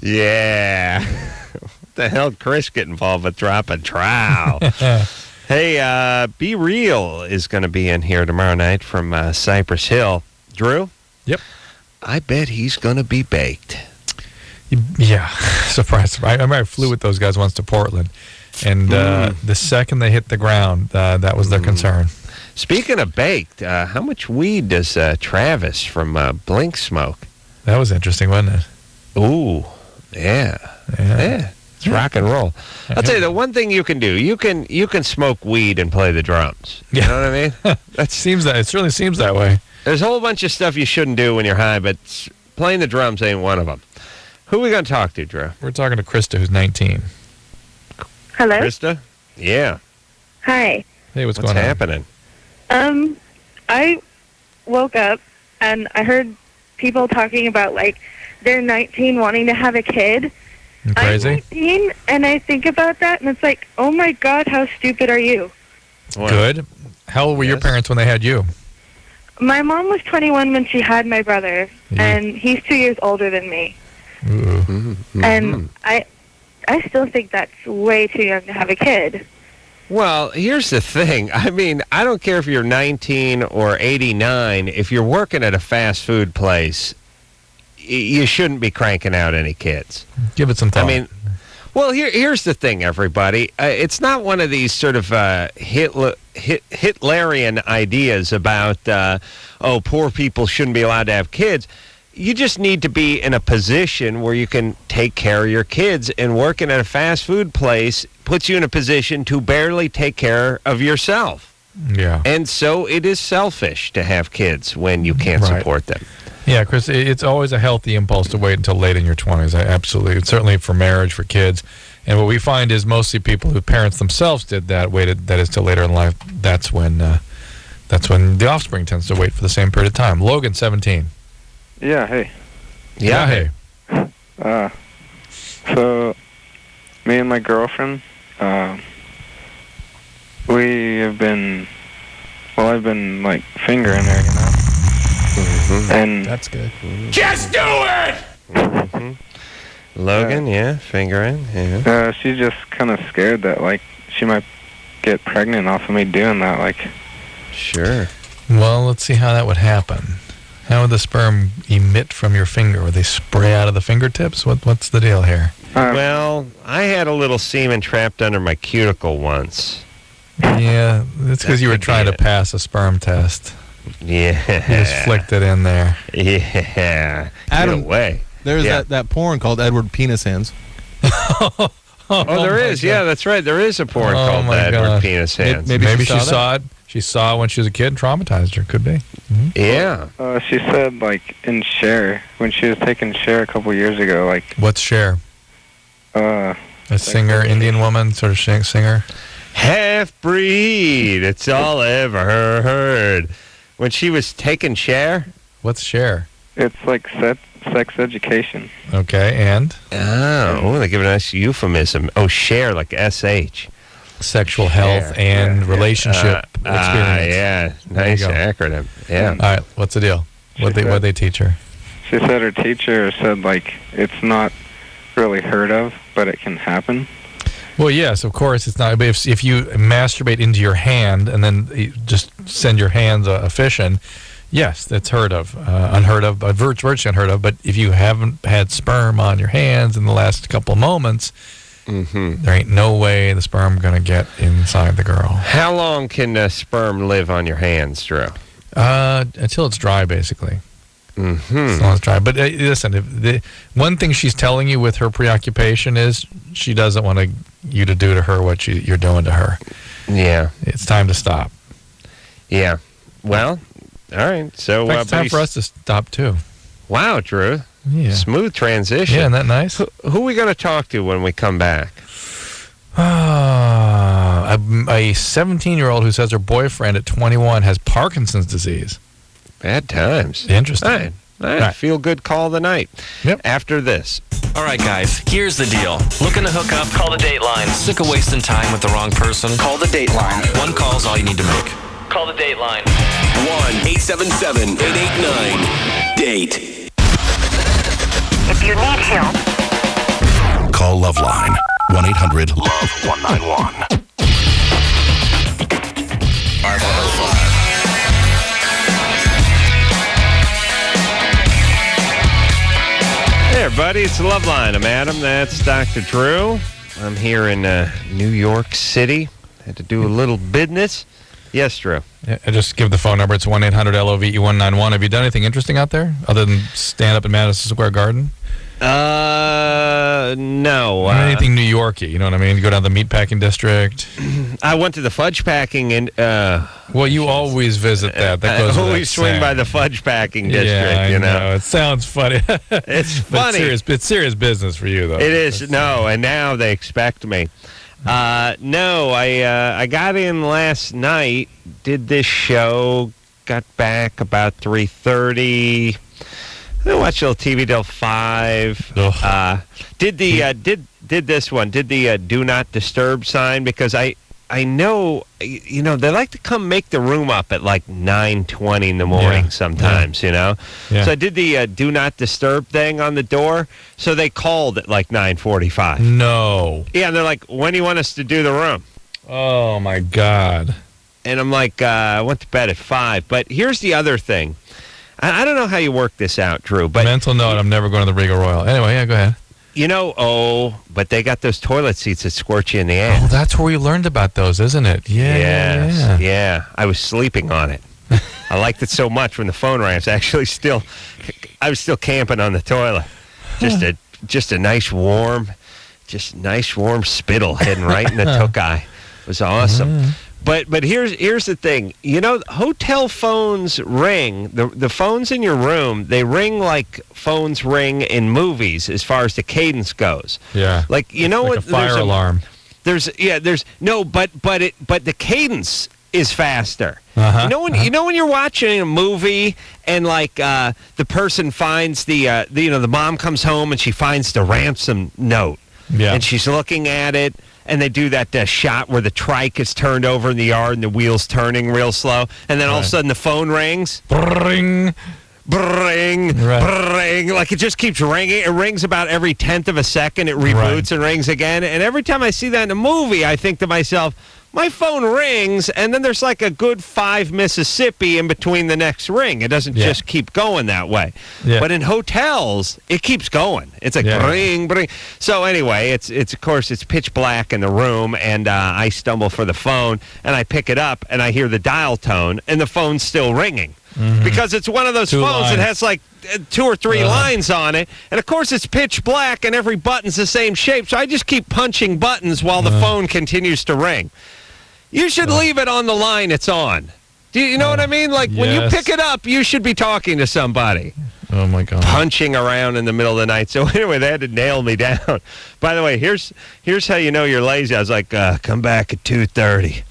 Speaker 3: Yeah. What the hell did Chris get involved with dropping trout? Hey, Be Real is going to be in here tomorrow night from Cypress Hill. Drew?
Speaker 4: Yep.
Speaker 3: I bet he's going to be baked.
Speaker 4: Yeah, surprise. I remember I flew with those guys once to Portland, and the second they hit the ground, that was their concern.
Speaker 3: Speaking of baked, how much weed does Travis from Blink smoke?
Speaker 4: That was interesting, wasn't it?
Speaker 3: Ooh, yeah. It's rock and roll. I'll tell you, the one thing you can do, you can smoke weed and play the drums. You know what I mean?
Speaker 4: It certainly seems that way.
Speaker 3: There's a whole bunch of stuff you shouldn't do when you're high, but playing the drums ain't one of them. Who are we going to talk to, Drew?
Speaker 4: We're talking to Krista, who's 19.
Speaker 1: Hello?
Speaker 3: Krista? Yeah.
Speaker 1: Hi.
Speaker 4: Hey, what's
Speaker 3: going
Speaker 4: on?
Speaker 3: Happening?
Speaker 1: I woke up and I heard people talking about, they're 19 wanting to have a kid.
Speaker 4: You crazy?
Speaker 1: I'm 19, and I think about that, and it's like, oh, my God, how stupid are you?
Speaker 3: What?
Speaker 4: Good. How old were your parents when they had you?
Speaker 1: My mom was 21 when she had my brother, and he's 2 years older than me. And I still think that's way too young to have a kid.
Speaker 3: Well, here's the thing. I mean, I don't care if you're 19 or 89. If you're working at a fast food place, you shouldn't be cranking out any kids.
Speaker 4: Give it some thought.
Speaker 3: I mean, well, here's the thing, everybody. It's not one of these sort of Hitlerian ideas about, poor people shouldn't be allowed to have kids. You just need to be in a position where you can take care of your kids, and working at a fast food place puts you in a position to barely take care of yourself.
Speaker 4: Yeah.
Speaker 3: And so it is selfish to have kids when you can't support them.
Speaker 4: Yeah, Chris, it's always a healthy impulse to wait until late in your 20s. Absolutely. Certainly for marriage, for kids. And what we find is mostly people whose parents themselves did that, waited, that is, till later in life. That's when the offspring tends to wait for the same period of time. Logan, 17.
Speaker 11: Yeah, hey.
Speaker 4: Yeah, hey.
Speaker 11: So, me and my girlfriend, we have been, I've been, fingering her, And
Speaker 8: that's good.
Speaker 2: Just do it!
Speaker 3: Logan, fingering,
Speaker 11: she's just kind of scared that, she might get pregnant off of me doing that,
Speaker 3: Sure.
Speaker 4: Well, let's see how that would happen. How would the sperm emit from your finger? Would they spray out of the fingertips? What's the deal here?
Speaker 3: Well, I had a little semen trapped under my cuticle once.
Speaker 4: Yeah, that's because you were trying to pass a sperm test.
Speaker 3: Yeah.
Speaker 4: You just flicked it in there.
Speaker 3: Yeah.
Speaker 8: Adam,
Speaker 3: Get away.
Speaker 8: There's that porn called Edward Penis Hands.
Speaker 3: Oh, there is. Yeah, that's right. There is a porn called Edward Penis Hands.
Speaker 4: Maybe she saw it. She saw it when she was a kid and traumatized her. Could be. Mm-hmm.
Speaker 3: Yeah.
Speaker 11: She said, like, in Cher, when she was taking Cher a couple years ago, like...
Speaker 4: What's Cher?
Speaker 11: A
Speaker 4: singer, Indian woman, sort of singer?
Speaker 3: Half-breed. It's all I ever heard. When she was taking Cher?
Speaker 4: What's Cher?
Speaker 11: It's like sex education.
Speaker 4: Okay, and?
Speaker 3: Oh, they give it a nice euphemism. Oh, Cher, like S-H.
Speaker 4: Sexual health and relationship experience.
Speaker 3: Yeah, nice acronym. Yeah.
Speaker 4: All right, what's the deal? What they teach her?
Speaker 11: She said her teacher said, like, it's not really heard of, but it can happen.
Speaker 4: Well, yes, of course it's not. But if you masturbate into your hand and then you just send your hands a fishing, yes, that's heard of, unheard of, but virtually unheard of. But if you haven't had sperm on your hands in the last couple of moments, there ain't no way the sperm going to get inside the girl.
Speaker 3: How long can sperm live on your hands, Drew?
Speaker 4: Until it's dry, basically.
Speaker 3: Mm-hmm.
Speaker 4: As long as it's dry. But listen, one thing she's telling you with her preoccupation is she doesn't want you to do to her what you're doing to her.
Speaker 3: Yeah.
Speaker 4: It's time to stop.
Speaker 3: Yeah. Well, all right. So
Speaker 4: it's time for us to stop, too.
Speaker 3: Wow, Drew.
Speaker 4: Yeah.
Speaker 3: Smooth transition.
Speaker 4: Yeah, isn't that nice?
Speaker 3: Who are we going to talk to when we come back?
Speaker 4: A 17-year-old who says her boyfriend at 21 has Parkinson's disease.
Speaker 3: Bad times.
Speaker 4: Interesting.
Speaker 3: All right. Feel good call of the night.
Speaker 4: Yep.
Speaker 3: After this.
Speaker 2: All right, guys, here's the deal. Looking to hook up? Call the Dateline. Sick of wasting time with the wrong person? Call the Dateline. One call's all you need to make. Call the Dateline.
Speaker 10: 1-877-889-DATE. If you need help,
Speaker 2: Call LoveLine. 1-800-LOVE-191.
Speaker 3: Hey, everybody, it's LoveLine. I'm Adam. That's Dr. Drew. I'm here in New York City. Had to do a little business. Yes, Drew.
Speaker 4: Yeah, I just give the phone number. It's 1-800-LOVE-191. Have you done anything interesting out there other than stand up in Madison Square Garden?
Speaker 3: No.
Speaker 4: Anything New Yorky, you know what I mean? You go down to the meatpacking district.
Speaker 3: I went to the fudge packing and
Speaker 4: well, you always visit that. That goes
Speaker 3: I always swing by the fudge packing district,
Speaker 4: yeah,
Speaker 3: you know.
Speaker 4: It sounds funny.
Speaker 3: It's funny.
Speaker 4: It's serious business for you, though.
Speaker 3: It is. And now they expect me. No, I got in last night, did this show, got back about 3:30. I watched a little TV till 5. Did this one? Did the do not disturb sign, because I know, you know, they like to come make the room up at like 9:20 in the morning sometimes, you know. Yeah. So I did the do not disturb thing on the door. So they called at like 9:45.
Speaker 4: No.
Speaker 3: Yeah, and they're like, when do you want us to do the room?
Speaker 4: Oh my God.
Speaker 3: And I'm like, I went to bed at 5. But here's the other thing. I don't know how you work this out, Drew. But
Speaker 4: mental note: I'm never going to the Regal Royal. Anyway, yeah, go ahead.
Speaker 3: You know, but they got those toilet seats that squirt you in the ass.
Speaker 4: Oh, that's where we learned about those, isn't it? Yeah.
Speaker 3: Yeah. I was sleeping on it. I liked it so much when the phone rang. I was still camping on the toilet. Just a nice warm spittle heading right in the took-eye. It was awesome. But here's the thing. You know, hotel phones ring. The phones in your room, they ring like phones ring in movies as far as the cadence goes.
Speaker 4: Yeah.
Speaker 3: Like, you know,
Speaker 4: like
Speaker 3: what?
Speaker 4: A fire alarm.
Speaker 3: But the cadence is faster.
Speaker 4: Uh-huh.
Speaker 3: You know when you're watching a movie and like the person finds the mom comes home and she finds the ransom note.
Speaker 4: Yeah.
Speaker 3: And she's looking at it. And they do that shot where the trike is turned over in the yard and the wheel's turning real slow. And then all of a sudden the phone rings.
Speaker 4: Bring.
Speaker 3: Bring. Bring. Like it just keeps ringing. It rings about every 10th of a second. It reboots and rings again. And every time I see that in a movie, I think to myself, my phone rings, and then there's like a good 5 Mississippi in between the next ring. It doesn't just keep going that way. Yeah. But in hotels, it keeps going. It's like ring, ring. So anyway, it's of course, it's pitch black in the room, and I stumble for the phone, and I pick it up, and I hear the dial tone, and the phone's still ringing. Mm-hmm. Because it's one of those phones that has like 2 or 3 lines on it. And, of course, it's pitch black and every button's the same shape. So I just keep punching buttons while the phone continues to ring. You should leave it on the line it's on. Do you know what I mean? Like, when you pick it up, you should be talking to somebody.
Speaker 4: Oh, my God.
Speaker 3: Punching around in the middle of the night. So, anyway, they had to nail me down. By the way, here's how you know you're lazy. I was like, come back at 2:30.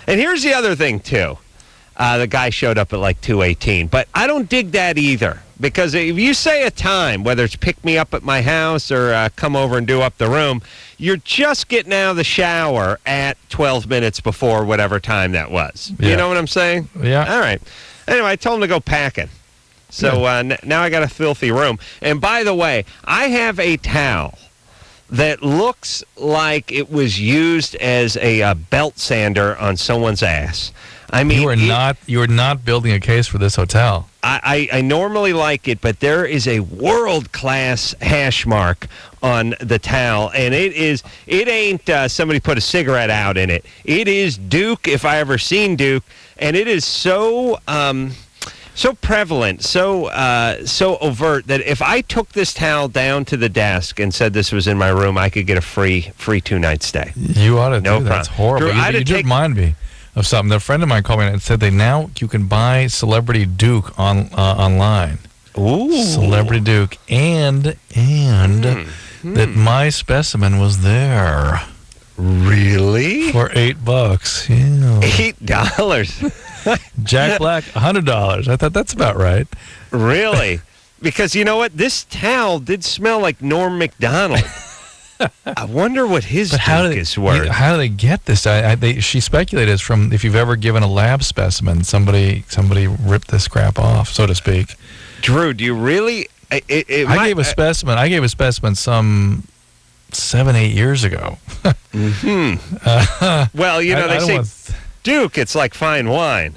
Speaker 3: And here's the other thing, too. The guy showed up at like 2:18. But I don't dig that either. Because if you say a time, whether it's pick me up at my house or come over and do up the room, you're just getting out of the shower at 12 minutes before whatever time that was. Yeah. You know what I'm saying?
Speaker 4: Yeah.
Speaker 3: All right. Anyway, I told him to go packing. So now I got a filthy room. And by the way, I have a towel that looks like it was used as a belt sander on someone's ass. I mean,
Speaker 4: you are not building a case for this hotel.
Speaker 3: I normally like it, but there is a world-class hash mark on the towel, and it ain't somebody put a cigarette out in it. It is Duke, if I ever seen Duke, and it is so prevalent, so overt that if I took this towel down to the desk and said this was in my room, I could get a free 2-night stay.
Speaker 4: You ought to
Speaker 3: no
Speaker 4: do that.
Speaker 3: problem.
Speaker 4: That's horrible. You did remind me of something. A friend of mine called me and said you can buy Celebrity Duke online.
Speaker 3: Ooh.
Speaker 4: Celebrity Duke. And that my specimen was there.
Speaker 3: Really?
Speaker 4: For $8. Yeah.
Speaker 3: $8?
Speaker 4: Jack Black, $100. I thought that's about right.
Speaker 3: Really? Because you know what? This towel did smell like Norm Macdonald. I wonder what his Duke is worth.
Speaker 4: How do they get this? She speculated it's from if you've ever given a lab specimen, somebody ripped this crap off, so to speak.
Speaker 3: Drew, do you really?
Speaker 4: I gave a specimen some 7-8 years ago.
Speaker 3: Well, you know, they say Duke, it's like fine wine.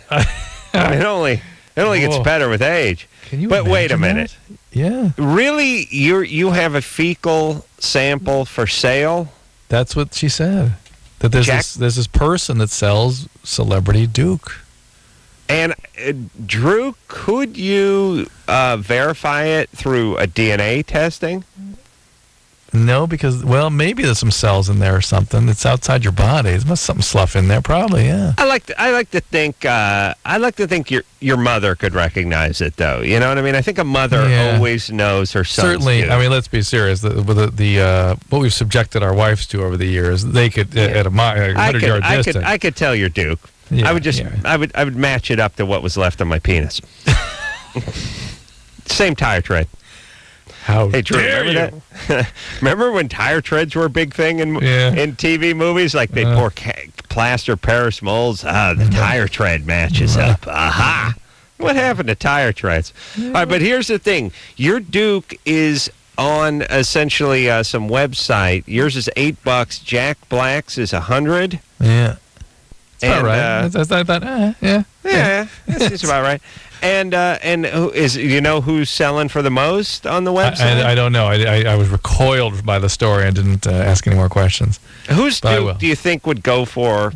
Speaker 3: It only gets better with age.
Speaker 4: Can you
Speaker 3: But wait a minute.
Speaker 4: That? Yeah.
Speaker 3: Really? You have a fecal sample for sale?
Speaker 4: That's what she said. That there's this person that sells Celebrity Duke.
Speaker 3: And Drew, could you verify it through a DNA testing?
Speaker 4: No, because maybe there's some cells in there or something. It's outside your body. There's must some slough in there, probably. Yeah.
Speaker 3: I like to think your mother could recognize it, though. You know what I mean? I think a mother always knows her son's
Speaker 4: Certainly.
Speaker 3: Duke.
Speaker 4: I mean, let's be serious. The what we've subjected our wives to over the years, they could at a 100-yard distance.
Speaker 3: I could tell your Duke.
Speaker 4: Yeah,
Speaker 3: I would match it up to what was left on my penis. Same tire tread.
Speaker 4: Hey, Drew,
Speaker 3: remember that? Remember when tire treads were a big thing in TV movies? Like they pour plaster Paris molds. The tire tread matches up. Aha! What happened to tire treads? All right, but here's the thing. Your Duke is on essentially some website. Yours is $8. Jack Black's is $100.
Speaker 4: Yeah.
Speaker 3: That's
Speaker 4: all right. That's about,
Speaker 3: yeah, that's about right. And who is who's selling for the most on the website?
Speaker 4: I don't know. I was recoiled by the story and didn't ask any more questions.
Speaker 3: Whose Duke do you think would go for?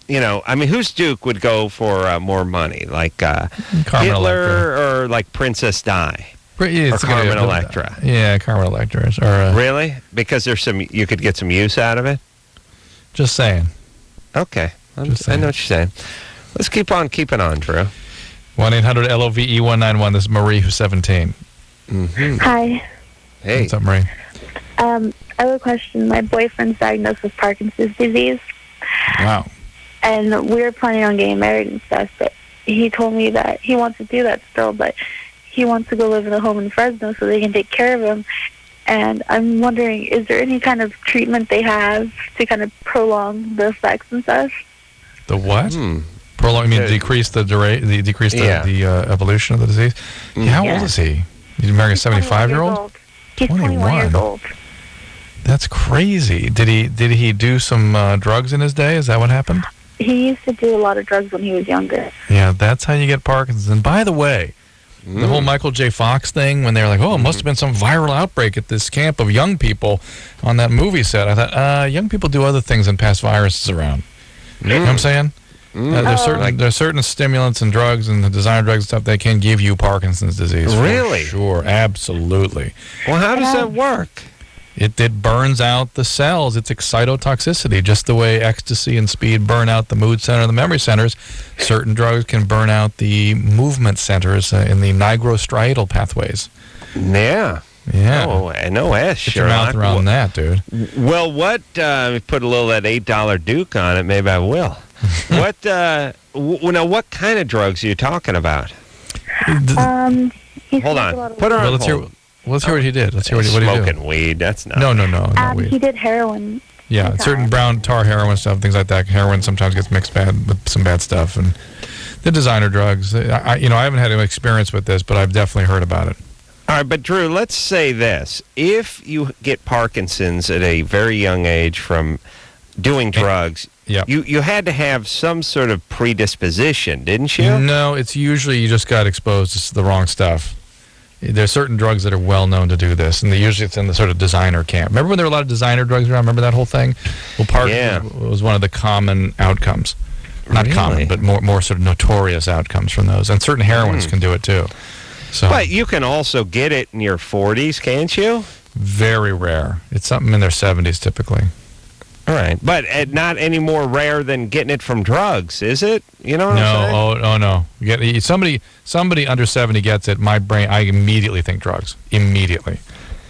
Speaker 3: Whose Duke would go for more money, like Hitler or like Princess Di? Or Carmen Electra?
Speaker 4: Yeah, Carmen Electra.
Speaker 3: Really? Because there's you could get some use out of it.
Speaker 4: Just saying.
Speaker 3: Okay. I know what you're saying. Let's keep on keeping on, Drew.
Speaker 4: 1-800-LOVE-191. This is Marie, who's 17.
Speaker 3: Mm-hmm.
Speaker 1: Hi.
Speaker 3: Hey.
Speaker 4: What's up, Marie?
Speaker 1: I have a question. My boyfriend's diagnosed with Parkinson's disease.
Speaker 4: Wow.
Speaker 1: And we were planning on getting married and stuff, but he told me that he wants to do that still, but he wants to go live in a home in Fresno so they can take care of him. And I'm wondering, is there any kind of treatment they have to kind of prolong the effects and stuff?
Speaker 3: The what?
Speaker 4: Prolong, you mean decrease the evolution of the disease? Yeah, how old is he? He's married a 75-year-old?
Speaker 1: He's 21 years old.
Speaker 4: That's crazy. Did he do some drugs in his day? Is that what happened?
Speaker 7: He used to do a lot of drugs when he was younger.
Speaker 4: Yeah, that's how you get Parkinson's. And by the way, the whole Michael J. Fox thing, when they were like, it must have been some viral outbreak at this camp of young people on that movie set. I thought, young people do other things than pass viruses around. You know what I'm saying? There's certain stimulants and drugs and the designer drugs and stuff that can give you Parkinson's disease.
Speaker 3: Really?
Speaker 4: Sure, absolutely.
Speaker 3: Well, how does that work?
Speaker 4: It burns out the cells. It's excitotoxicity, just the way ecstasy and speed burn out the mood center and the memory centers. Certain drugs can burn out the movement centers in the nigrostriatal pathways.
Speaker 3: Yeah.
Speaker 4: Yeah.
Speaker 3: No S,
Speaker 4: Get your mouth around that, dude.
Speaker 3: Well, put a little of that $8 Duke on it, maybe I will. What kind of drugs are you talking about?
Speaker 7: Hold
Speaker 3: on. Put her on hold.
Speaker 4: Let's hear what he did. Let's hear what he did.
Speaker 3: Smoking weed, that's not...
Speaker 4: No, weed.
Speaker 7: He did heroin.
Speaker 4: Yeah, certain brown tar heroin stuff, things like that. Heroin sometimes gets mixed with some bad stuff. And the designer drugs, I haven't had any experience with this, but I've definitely heard about it.
Speaker 3: All right, but Drew, let's say this. If you get Parkinson's at a very young age from doing drugs, you had to have some sort of predisposition, didn't you?
Speaker 4: No, it's usually you just got exposed to the wrong stuff. There's certain drugs that are well known to do this, and usually it's in the sort of designer camp. Remember when there were a lot of designer drugs around? Remember that whole thing? Well, Parkinson's was one of the common outcomes. Not common, but more sort of notorious outcomes from those. And certain heroines can do it too. So,
Speaker 3: but you can also get it in your 40s, can't you?
Speaker 4: Very rare. It's something in their 70s typically.
Speaker 3: All right, but not any more rare than getting it from drugs, is it? You know what I'm saying?
Speaker 4: No. Somebody under 70 gets it. My brain, I immediately think drugs. Immediately.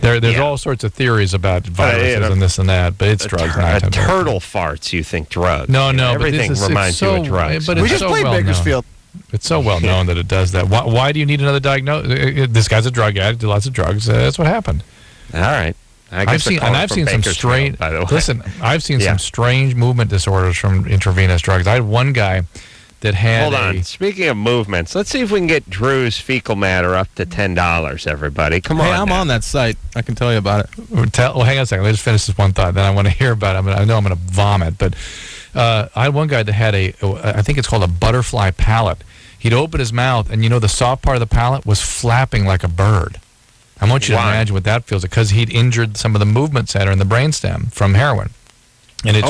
Speaker 4: There's all sorts of theories about viruses and this and that, but it's drugs.
Speaker 3: Turtle farts, you think drugs?
Speaker 4: No.
Speaker 3: Everything reminds you of drugs.
Speaker 4: But
Speaker 12: we just played Bakersfield.
Speaker 4: It's so well known that it does that. Why do you need another diagnosis? This guy's a drug addict, did lots of drugs. That's what happened.
Speaker 3: All right.
Speaker 4: I've seen some strange. Listen, I've seen some strange movement disorders from intravenous drugs. I had one guy that had.
Speaker 3: Hold on. Speaking of movements, let's see if we can get Drew's fecal matter up to $10. Everybody, come on.
Speaker 8: Hey, I'm on that site. I can tell you about it.
Speaker 4: Well, hang on a second. Let me just finish this one thought. Then I want to hear about it. I know I'm going to vomit, but I had one guy that had I think it's called a butterfly palate. He'd open his mouth, and the soft part of the palate was flapping like a bird. I want you to imagine what that feels like, because he'd injured some of the movement center in the brainstem from heroin. And it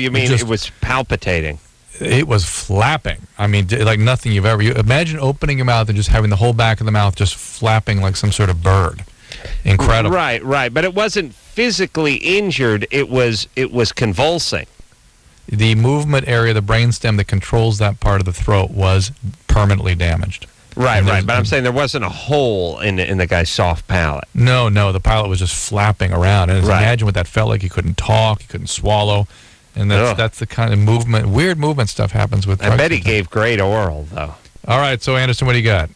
Speaker 3: you mean it was palpitating?
Speaker 4: It was flapping. I mean, like nothing you've ever... Imagine opening your mouth and just having the whole back of the mouth just flapping like some sort of bird. Incredible.
Speaker 3: Right. But it wasn't physically injured. It was convulsing.
Speaker 4: The movement area, the brainstem that controls that part of the throat, was permanently damaged.
Speaker 3: Right. But I'm saying there wasn't a hole in the guy's soft palate.
Speaker 4: No. The palate was just flapping around. And imagine what that felt like. He couldn't talk. He couldn't swallow. And that's the kind of weird movement stuff happens with drugs.
Speaker 3: I bet he gave great oral, though.
Speaker 4: All right. So, Anderson, what do you got?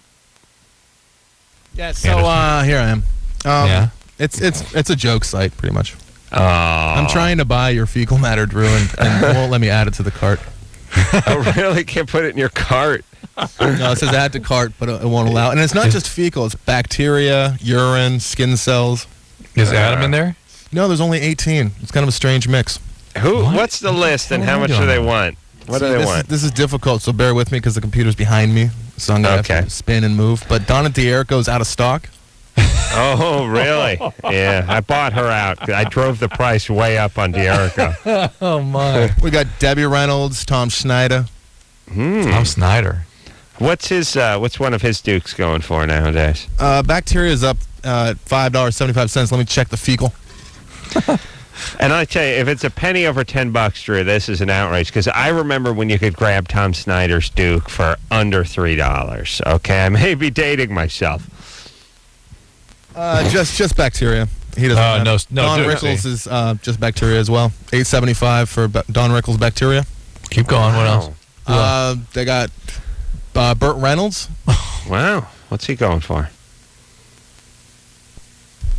Speaker 8: Yeah, so here I am. It's a joke site, pretty much. I'm trying to buy your fecal matter, Drew, and it won't let me add it to the cart.
Speaker 3: I really can't put it in your cart.
Speaker 8: No, it says add to cart, but it won't allow. And it's not just fecal; it's bacteria, urine, skin cells.
Speaker 4: Is Adam in there?
Speaker 8: No, there's only 18. It's kind of a strange mix.
Speaker 3: What's the list, and how much do they want? What do they want?
Speaker 8: This is difficult, so bear with me because the computer's behind me, so I'm going to have to spin and move. But Donna D'Erico's out of stock.
Speaker 3: Oh, really? Yeah, I bought her out. I drove the price way up on D'Erico.
Speaker 4: Oh, my.
Speaker 8: We got Debbie Reynolds, Tom Schneider.
Speaker 4: Tom Schneider.
Speaker 3: What's one of his dukes going for nowadays?
Speaker 8: Bacteria's up $5.75. Let me check the fecal.
Speaker 3: And I tell you, if it's a penny over $10, Drew, this is an outrage. Because I remember when you could grab Tom Snyder's Duke for under $3. Okay, I may be dating myself.
Speaker 8: Just bacteria. He doesn't.
Speaker 4: No.
Speaker 8: Don Rickles is just bacteria as well. $8.75 for Don Rickles bacteria.
Speaker 4: Keep going. What else?
Speaker 8: They got Burt Reynolds.
Speaker 3: Wow, what's he going for?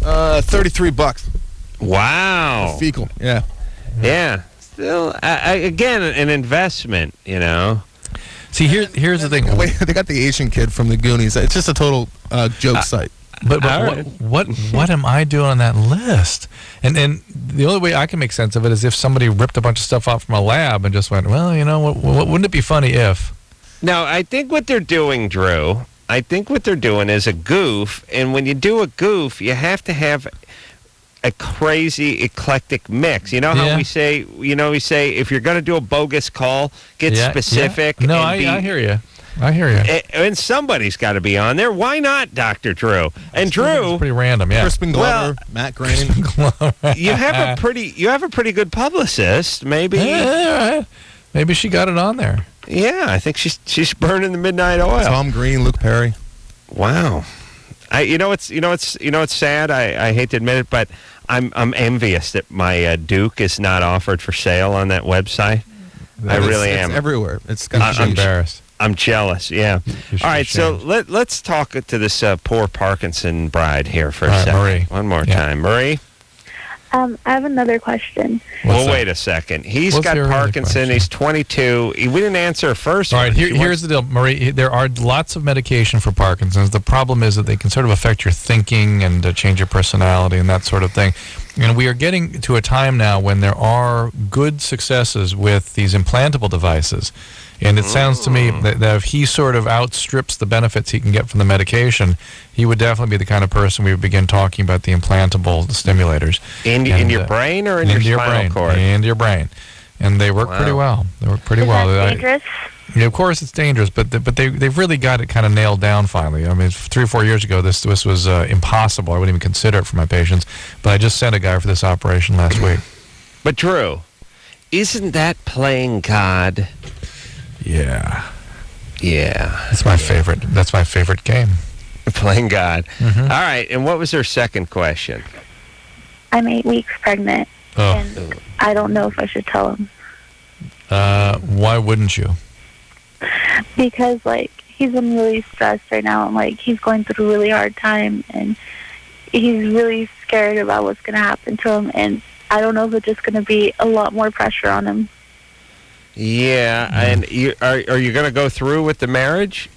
Speaker 8: $33.
Speaker 3: Wow.
Speaker 8: Fecal. Yeah.
Speaker 3: Yeah. Still, again, an investment.
Speaker 4: See, here's the thing.
Speaker 8: Wait, they got the Asian kid from the Goonies. It's just a total joke site.
Speaker 4: But what am I doing on that list? And the only way I can make sense of it is if somebody ripped a bunch of stuff off from a lab and just went, well, you know, wouldn't it be funny if?
Speaker 3: No, I think what they're doing, Drew, is a goof. And when you do a goof, you have to have a crazy eclectic mix. You know how we say if you're going to do a bogus call, get specific.
Speaker 4: Yeah. No, I hear you.
Speaker 3: And somebody's got to be on there. Why not, Dr. Drew? And Drew,
Speaker 4: it's pretty random, yeah.
Speaker 8: Crispin Glover, Matt Groening.
Speaker 3: you have a pretty good publicist. Maybe
Speaker 4: maybe she got it on there.
Speaker 3: Yeah, I think she's burning the midnight oil.
Speaker 8: Tom Green, Luke Perry.
Speaker 3: Wow. It's sad. I hate to admit it, but I'm envious that my Duke is not offered for sale on that website. I really am.
Speaker 8: It's everywhere. I'm
Speaker 4: embarrassed.
Speaker 3: I'm jealous. Yeah. All right. So let's talk to this poor Parkinson bride here for a second.
Speaker 4: Marie.
Speaker 3: One more time, Marie.
Speaker 1: I have another question.
Speaker 3: Wait a second. He's got Parkinson. He's 22. We didn't answer her first.
Speaker 4: All right, here's the deal, Marie. There are lots of medication for Parkinson's. The problem is that they can sort of affect your thinking and change your personality and that sort of thing. And we are getting to a time now when there are good successes with these implantable devices. And it sounds to me that if he sort of outstrips the benefits he can get from the medication, he would definitely be the kind of person we would begin talking about the implantable stimulators.
Speaker 3: In your brain or in your spinal cord?
Speaker 4: Into your brain. And they work pretty well. They work pretty well.
Speaker 1: Is that dangerous?
Speaker 4: Yeah, of course it's dangerous, but they've really got it kind of nailed down finally. I mean, 3 or 4 years ago, this was impossible. I wouldn't even consider it for my patients. But I just sent a guy for this operation last week.
Speaker 3: But Drew, isn't that playing God?
Speaker 4: Yeah.
Speaker 3: Yeah.
Speaker 4: That's my favorite. That's my favorite game.
Speaker 3: Playing God. All right. And what was her second question?
Speaker 1: I'm 8 weeks pregnant, and I don't know if I should tell him.
Speaker 4: Why wouldn't you?
Speaker 1: Because, he's been really stressed right now, and, he's going through a really hard time, and he's really scared about what's going to happen to him, and I don't know if it's just going to be a lot more pressure on him.
Speaker 3: Yeah, and are you going to go through with the marriage?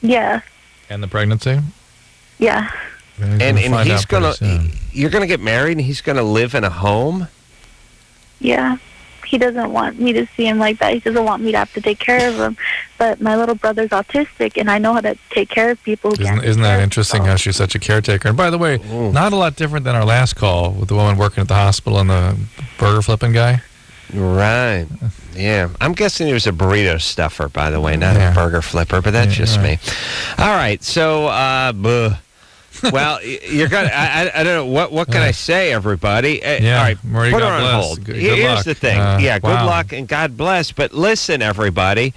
Speaker 1: Yeah.
Speaker 4: And the pregnancy?
Speaker 1: Yeah.
Speaker 3: And he's you're going to get married and he's going to live in a home?
Speaker 1: Yeah. He doesn't want me to see him like that. He doesn't want me to have to take care of him. But my little brother's autistic, and I know how to take care of people who can't.
Speaker 4: Isn't that interesting how she's such a caretaker? And by the way, not a lot different than our last call with the woman working at the hospital and the burger flipping guy.
Speaker 3: Right. Yeah. I'm guessing he was a burrito stuffer, by the way, not a burger flipper, but that's just me. All right. So, well, you're gonna. I don't know what can I say, everybody. All right,
Speaker 4: Marie,
Speaker 3: put her
Speaker 4: God
Speaker 3: on
Speaker 4: bless.
Speaker 3: hold.
Speaker 4: Good
Speaker 3: Here's
Speaker 4: luck.
Speaker 3: the thing. Good luck and God bless. But listen, everybody.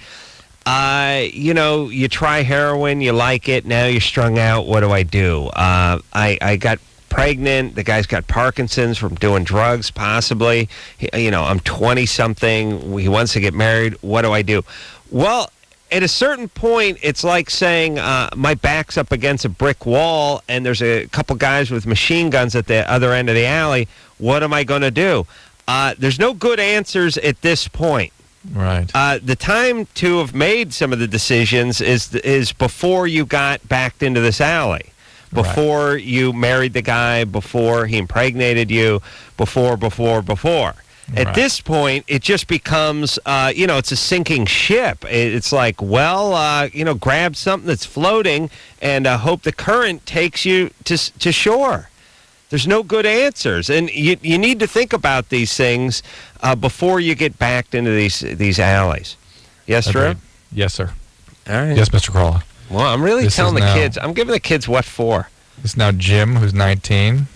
Speaker 3: You try heroin, you like it. Now you're strung out. What do? I got pregnant. The guy's got Parkinson's from doing drugs, possibly. I'm 20-something. He wants to get married. What do I do? Well, at a certain point, it's like saying my back's up against a brick wall and there's a couple guys with machine guns at the other end of the alley. What am I going to do? There's no good answers at this point.
Speaker 4: Right.
Speaker 3: The time to have made some of the decisions is before you got backed into this alley. Before you married the guy, before he impregnated you, before. At this point, it just becomes, it's a sinking ship. It's like, grab something that's floating and hope the current takes you to shore. There's no good answers. And you need to think about these things before you get backed into these alleys. Yes, Drew?
Speaker 4: Yes, sir.
Speaker 3: All right.
Speaker 4: Yes, Mr. Corolla.
Speaker 3: Well, I'm really telling the kids. I'm giving the kids what for.
Speaker 4: This is now Jim, who's 19.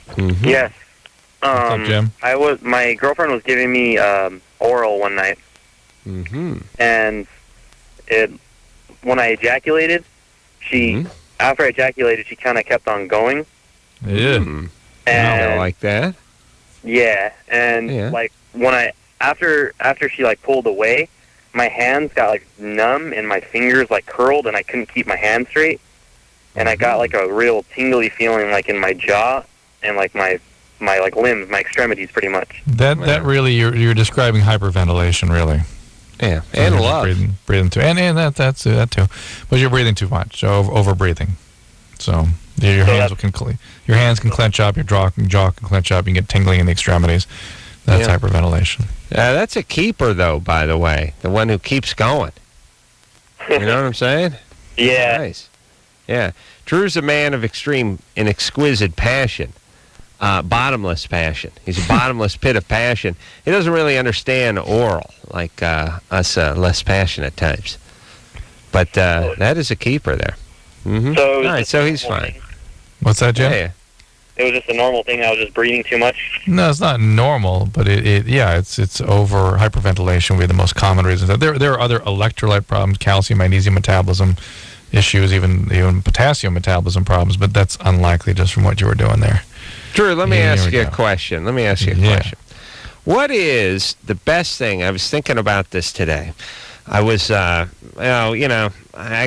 Speaker 3: Mm-hmm.
Speaker 12: Yes.
Speaker 4: What's up, Jim?
Speaker 12: My girlfriend was giving me oral one night.
Speaker 3: Mm-hmm.
Speaker 12: And when I ejaculated, after I ejaculated, she kind of kept on going.
Speaker 4: Yeah.
Speaker 3: And I like that.
Speaker 12: Yeah, and when after she pulled away, my hands got numb and my fingers curled and I couldn't keep my hand straight, and I got a real tingly feeling in my jaw and my limbs, my extremities, pretty much.
Speaker 4: That really you're describing hyperventilation, really.
Speaker 3: Yeah,
Speaker 4: So
Speaker 3: and
Speaker 4: you're
Speaker 3: love.
Speaker 4: breathing too, and that's that too. But you're breathing too much, so over breathing. So Your hands can clench up, your jaw can clench up, you can get tingling in the extremities. That's hyperventilation.
Speaker 3: That's a keeper, though, by the way. The one who keeps going. You know what I'm saying?
Speaker 12: Yeah.
Speaker 3: Nice. Yeah. Drew's a man of extreme and exquisite passion. Bottomless passion. He's a bottomless pit of passion. He doesn't really understand oral like us less passionate types. But that is a keeper there. Mm-hmm.
Speaker 12: So
Speaker 3: all right, so he's fine.
Speaker 4: What's that, Jim?
Speaker 3: Yeah.
Speaker 12: It was just a normal thing. I was just breathing too much.
Speaker 4: No, it's not normal, but it's over hyperventilation would be the most common reason. There are other electrolyte problems, calcium, magnesium metabolism issues, even potassium metabolism problems, but that's unlikely just from what you were doing there.
Speaker 3: Drew, let me ask you a question. What is the best thing? I was thinking about this today. I was, I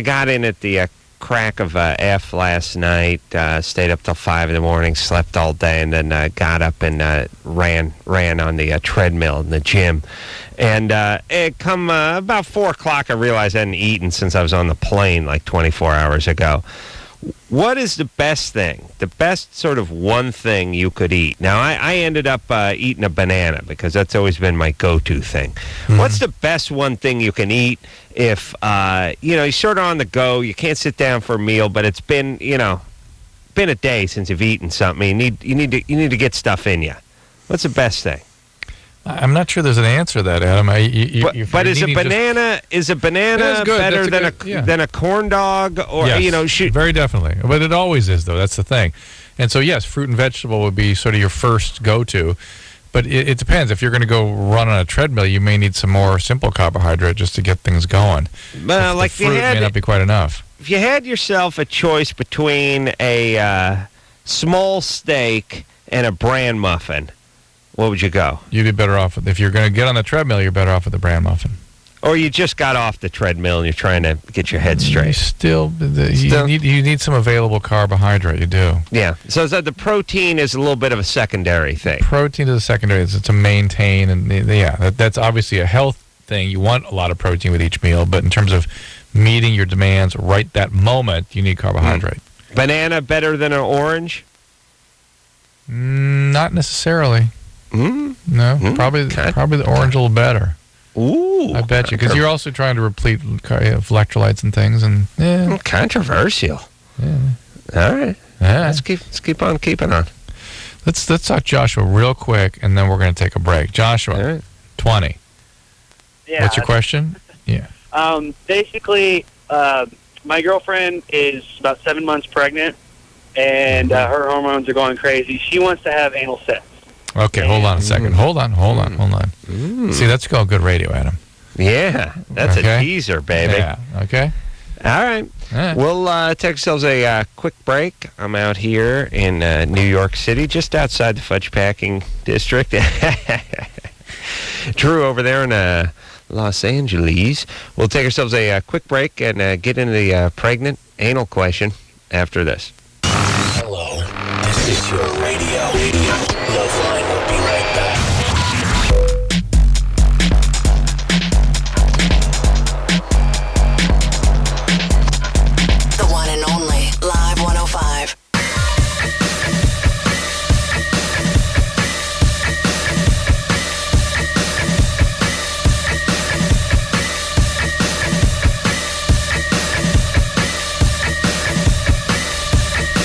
Speaker 3: got in at the crack of F last night, stayed up till 5 in the morning, slept all day, and then got up and ran on the treadmill in the gym. And it come about 4 o'clock, I realized I hadn't eaten since I was on the plane like 24 hours ago. What is the best thing, the best sort of one thing you could eat? Now, I ended up eating a banana because that's always been my go-to thing. Mm-hmm. What's the best one thing you can eat if, you're sort of on the go, you can't sit down for a meal, but it's been a day since you've eaten something. You need to get stuff in you. What's the best thing?
Speaker 4: I'm not sure there's an answer to that, Adam.
Speaker 3: But is a banana better than a corn dog? Or
Speaker 4: yes, very definitely. But it always is, though. That's the thing. And so, yes, fruit and vegetable would be sort of your first go-to. But it depends. If you're going to go run on a treadmill, you may need some more simple carbohydrate just to get things going. The fruit may not be quite enough.
Speaker 3: If you had yourself a choice between a small steak and a bran muffin, what would you go?
Speaker 4: You'd be better off if you're going to get on the treadmill. You're better off with the bran muffin.
Speaker 3: Or you just got off the treadmill and you're trying to get your head straight.
Speaker 4: You need some available carbohydrate. You do.
Speaker 3: Yeah. So the protein is a little bit of a secondary thing.
Speaker 4: Protein is a secondary. It's to maintain, and that's obviously a health thing. You want a lot of protein with each meal, but in terms of meeting your demands right that moment, you need carbohydrate.
Speaker 3: Banana better than an orange?
Speaker 4: Not necessarily. No, probably the orange a little better.
Speaker 3: Ooh,
Speaker 4: I bet you, because you're also trying to replete electrolytes and things, and
Speaker 3: controversial.
Speaker 4: Yeah.
Speaker 3: All right.
Speaker 4: Yeah.
Speaker 3: Let's keep on keeping on.
Speaker 4: Let's talk Joshua real quick, and then we're going to take a break. Joshua, 20.
Speaker 13: Yeah.
Speaker 4: What's your question? Yeah.
Speaker 13: Basically, my girlfriend is about 7 months pregnant, and her hormones are going crazy. She wants to have anal sex.
Speaker 4: Okay, hold on a second. Hold on. See, that's called good radio, Adam.
Speaker 3: Yeah, that's a teaser, baby.
Speaker 4: Yeah, okay.
Speaker 3: All right. We'll take ourselves a quick break. I'm out here in New York City, just outside the fudge packing district. Drew over there in Los Angeles. We'll take ourselves a quick break and get into the pregnant anal question after this.
Speaker 10: Hello, this is your radio. LoveLine will be right back.
Speaker 14: The one and only Live 105.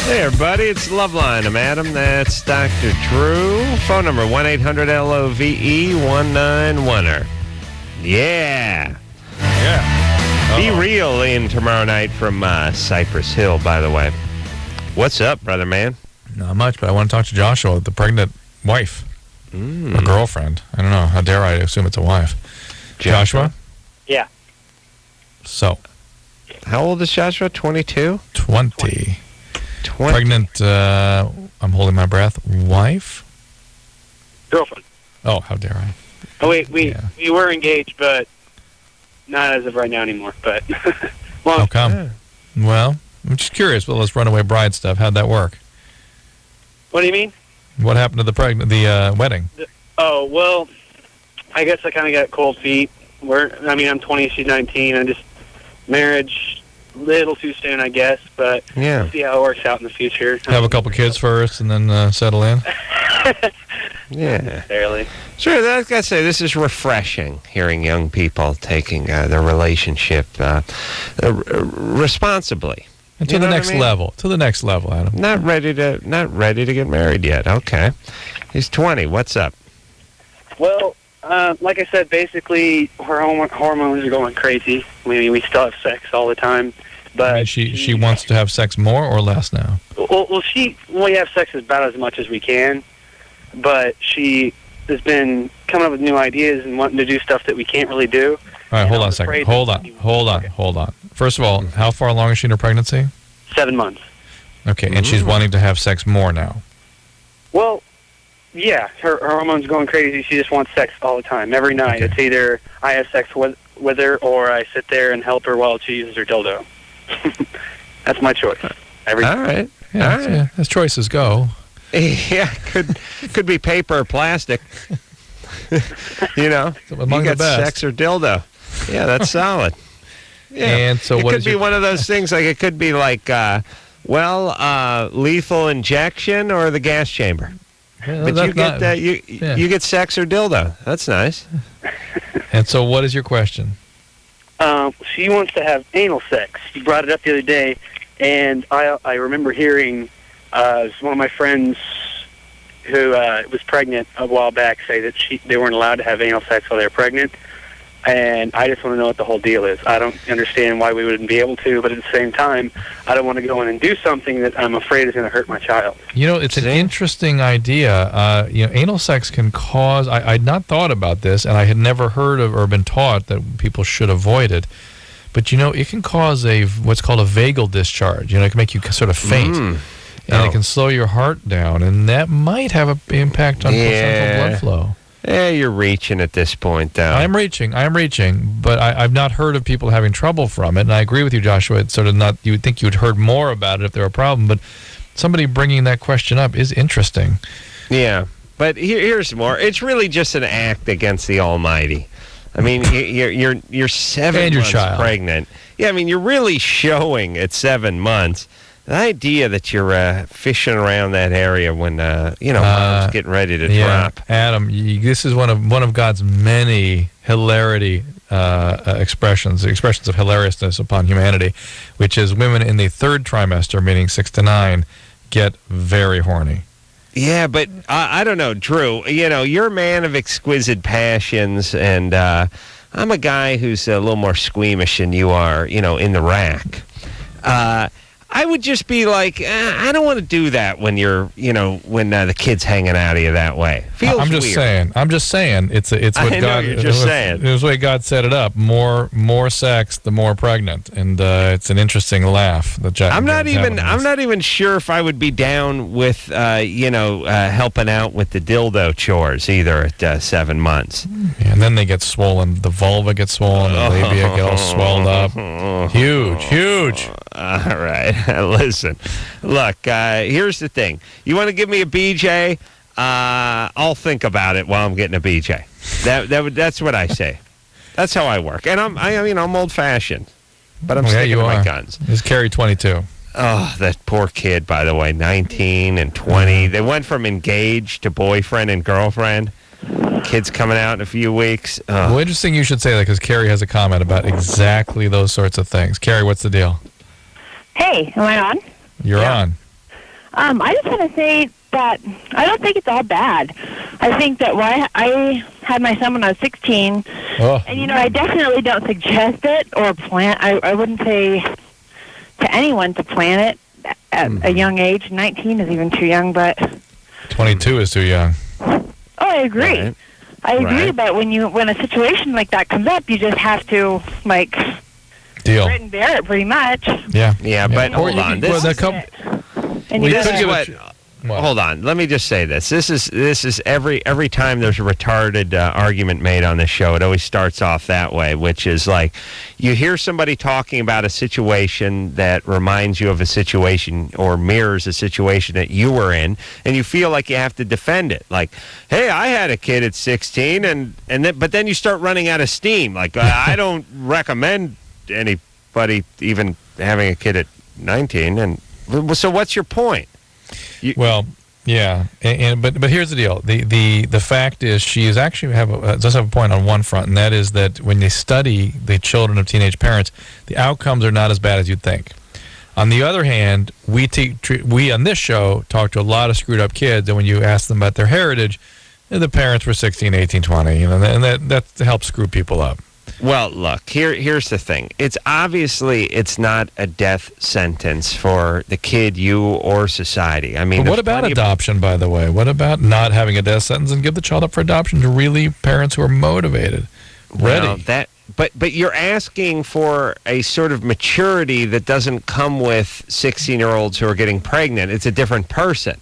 Speaker 3: Hey, everybody, it's LoveLine. I'm Adam. That's Dr. Drew. Phone number, 1-800-LOVE-191er. Yeah. Be Real in tomorrow night from Cypress Hill, by the way. What's up, brother man?
Speaker 4: Not much, but I want to talk to Joshua, the pregnant wife. Or girlfriend. I don't know. How dare I assume it's a wife. Joshua?
Speaker 13: Yeah.
Speaker 4: So.
Speaker 3: How old is Joshua? 22?
Speaker 4: 20. Pregnant, I'm holding my breath, wife?
Speaker 13: Girlfriend.
Speaker 4: Oh, how dare I?
Speaker 13: Oh, wait, we were engaged, but not as of right now anymore. But
Speaker 4: how come? Yeah. Well, I'm just curious. Well, let's runaway bride stuff. How'd that work?
Speaker 13: What do you mean?
Speaker 4: What happened to the wedding?
Speaker 13: Well, I guess I kind of got cold feet. I'm 20, she's 19. Marriage little too soon, I guess, but
Speaker 3: Yeah.
Speaker 13: we'll see how it works out in the future.
Speaker 4: Have a couple kids first and then settle in.
Speaker 3: Yeah.
Speaker 13: Barely.
Speaker 3: Sure, I gotta say, this is refreshing, hearing young people taking their relationship responsibly.
Speaker 4: And to the next level. To the next level, Adam.
Speaker 3: Not ready to get married yet. Okay. He's 20. What's up?
Speaker 13: Well, like I said, basically, her hormones are going crazy. We still have sex all the time. But
Speaker 4: I mean, she wants to have sex more or less now?
Speaker 13: Well, we have sex about as much as we can, but she has been coming up with new ideas and wanting to do stuff that we can't really do.
Speaker 4: All right, hold on a second. Hold on. First of all, how far along is she in her pregnancy?
Speaker 13: 7 months.
Speaker 4: Okay, and she's wanting to have sex more now.
Speaker 13: Well, yeah, her hormones are going crazy. She just wants sex all the time, every night. Okay. It's either I have sex with her or I sit there and help her while she uses her dildo. That's my choice.
Speaker 3: All right.
Speaker 4: Yeah,
Speaker 3: All right.
Speaker 4: Yeah, as choices go.
Speaker 3: Yeah, could be paper or plastic. You know,
Speaker 4: among
Speaker 3: you
Speaker 4: the
Speaker 3: got
Speaker 4: best.
Speaker 3: sex or dildo. Yeah, that's solid. Yeah.
Speaker 4: And so
Speaker 3: it
Speaker 4: what
Speaker 3: could
Speaker 4: is
Speaker 3: be one of those things, like it could be like, lethal injection or the gas chamber.
Speaker 4: Yeah,
Speaker 3: but you get you get sex or dildo. That's nice.
Speaker 4: And so what is your question?
Speaker 13: She wants to have anal sex. She brought it up the other day, and I remember hearing one of my friends who was pregnant a while back say that they weren't allowed to have anal sex while they were pregnant. And I just want to know what the whole deal is. I don't understand why we wouldn't be able to, but at the same time, I don't want to go in and do something that I'm afraid is going to hurt my child.
Speaker 4: You know, it's an interesting idea. Anal sex can cause... I'd not thought about this, and I had never heard of or been taught that people should avoid it. But, it can cause what's called a vagal discharge. It can make you sort of faint. And it can slow your heart down, and that might have an impact on placental blood flow.
Speaker 3: Yeah, you're reaching at this point, though.
Speaker 4: I am reaching, but I've not heard of people having trouble from it. And I agree with you, Joshua. It's sort of not. You would think you'd heard more about it if there were a problem, but somebody bringing that question up is interesting.
Speaker 3: Yeah, but here's more. It's really just an act against the Almighty. I mean, you're 7
Speaker 4: and your
Speaker 3: months
Speaker 4: child.
Speaker 3: pregnant. Yeah, I mean, you're really showing at 7 months. The idea that you're fishing around that area when mom's getting ready to drop.
Speaker 4: Adam, this is one of God's many hilarity expressions of hilariousness upon humanity, which is women in the third trimester, meaning 6 to 9, get very horny.
Speaker 3: Yeah, but I don't know, Drew. You're a man of exquisite passions, and I'm a guy who's a little more squeamish than you are, in the rack. I would just be like, I don't want to do that when you're, when the kid's hanging out of you that way. Feels
Speaker 4: I'm just
Speaker 3: weird.
Speaker 4: saying. It's what
Speaker 3: I know,
Speaker 4: God.
Speaker 3: you're just saying.
Speaker 4: It was the way God set it up. More sex, the more pregnant, and it's an interesting laugh.
Speaker 3: I'm not even sure if I would be down with, helping out with the dildo chores either at 7 months.
Speaker 4: Yeah, and then they get swollen. The vulva gets swollen. The labia get all swelled up. Huge.
Speaker 3: All right. Listen, look, here's the thing. You want to give me a BJ? I'll think about it while I'm getting a BJ. That's what I say. That's how I work. And I'm old-fashioned, but I'm sticking to my guns.
Speaker 4: Is Carrie 22?
Speaker 3: Oh, that poor kid, by the way, 19 and 20. They went from engaged to boyfriend and girlfriend. Kid's coming out in a few weeks.
Speaker 4: Well, interesting you should say that, because Carrie has a comment about exactly those sorts of things. Carrie, what's the deal?
Speaker 15: Hey, am I on?
Speaker 4: You're on.
Speaker 15: I just want to say that I don't think it's all bad. I think that I had my son when I was 16, and, I definitely don't suggest it or plan. I wouldn't say to anyone to plan it at a young age. 19 is even too young, but...
Speaker 4: 22 is too young.
Speaker 15: Oh, I agree.
Speaker 3: Right.
Speaker 15: I agree, but when a situation like that comes up, you just have to,
Speaker 4: deal.
Speaker 15: Grit and bear it, pretty much.
Speaker 3: Yeah, but hold on. Hold on. Let me just say this. This is every time there's a retarded argument made on this show, it always starts off that way, which is like you hear somebody talking about a situation that reminds you of a situation or mirrors a situation that you were in, and you feel like you have to defend it. Like, hey, I had a kid at 16, but then you start running out of steam. Like, I don't recommend any anybody even having a kid at 19. And so what's your point?
Speaker 4: Well, yeah, but here's the deal. The fact is, she is actually does have a point on one front, and that is that when they study the children of teenage parents, the outcomes are not as bad as you'd think. On the other hand, we on this show talk to a lot of screwed up kids, and when you ask them about their heritage, the parents were 16, 18, 20, and that helps screw people up.
Speaker 3: Well, look, here's the thing. It's not a death sentence for the kid, you, or society. I mean,
Speaker 4: but what about adoption, by the way? What about not having a death sentence and give the child up for adoption to really parents who are motivated, ready?
Speaker 3: Well, but you're asking for a sort of maturity that doesn't come with 16-year-olds who are getting pregnant. It's a different person.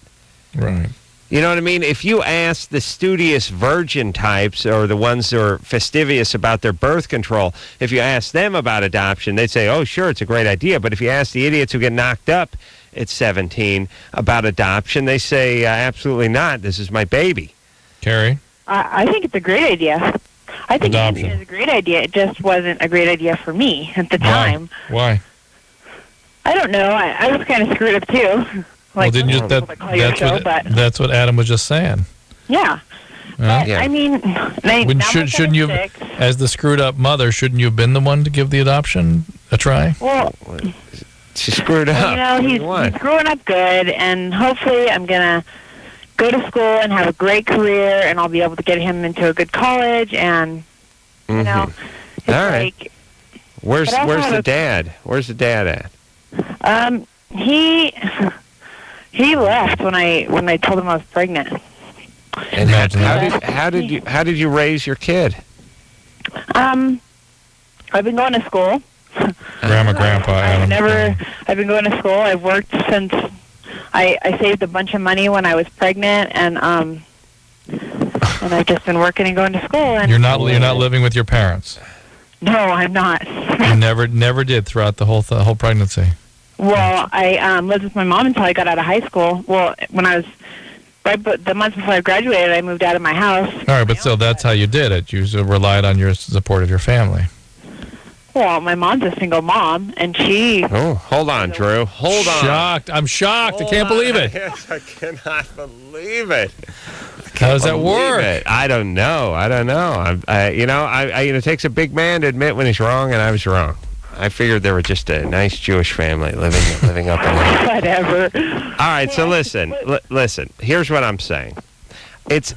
Speaker 4: Right.
Speaker 3: You know what I mean? If you ask the studious virgin types or the ones who are fastidious about their birth control, if you ask them about adoption, they'd say, oh, sure, it's a great idea. But if you ask the idiots who get knocked up at 17 about adoption, they say, absolutely not. This is my baby.
Speaker 4: Carrie?
Speaker 15: I think it's a great idea. I think
Speaker 4: adoption
Speaker 15: is a great idea. It just wasn't a great idea for me at the time.
Speaker 4: Why?
Speaker 15: I don't know. I was kind of screwed up, too.
Speaker 4: Like, well, didn't you? That's what Adam was just saying.
Speaker 15: Yeah. But, I mean,
Speaker 4: shouldn't you, as the screwed up mother, shouldn't you have been the one to give the adoption a try?
Speaker 15: Well,
Speaker 3: she screwed up.
Speaker 15: He's growing up good, and hopefully I'm going to go to school and have a great career, and I'll be able to get him into a good college, and, you know, it's
Speaker 3: all right.
Speaker 15: like...
Speaker 3: Where's the dad? Where's the dad
Speaker 15: at? He left when I told him I was pregnant.
Speaker 3: And how did you raise your kid?
Speaker 15: I've been going to school.
Speaker 4: Grandpa, Adam.
Speaker 15: I've been going to school. I've worked since I saved a bunch of money when I was pregnant, and I've just been working and going to school. And
Speaker 4: you're not living with your parents?
Speaker 15: No, I'm not.
Speaker 4: You never did throughout the whole pregnancy.
Speaker 15: Well, I lived with my mom until I got out of high school. Well, when I was the month before I graduated, I moved out of my house.
Speaker 4: All right, but still, that's how you did it. You relied on your support of your family.
Speaker 15: Well, my mom's a single mom, and she...
Speaker 3: Oh, hold on, Drew. Hold on.
Speaker 4: I'm shocked. I can't believe it.
Speaker 3: Yes, I cannot believe it.
Speaker 4: How does that work?
Speaker 3: I don't know. It takes a big man to admit when he's wrong, and I was wrong. I figured they were just a nice Jewish family living up in there.
Speaker 15: Whatever.
Speaker 3: All right, so listen. Here's what I'm saying. It's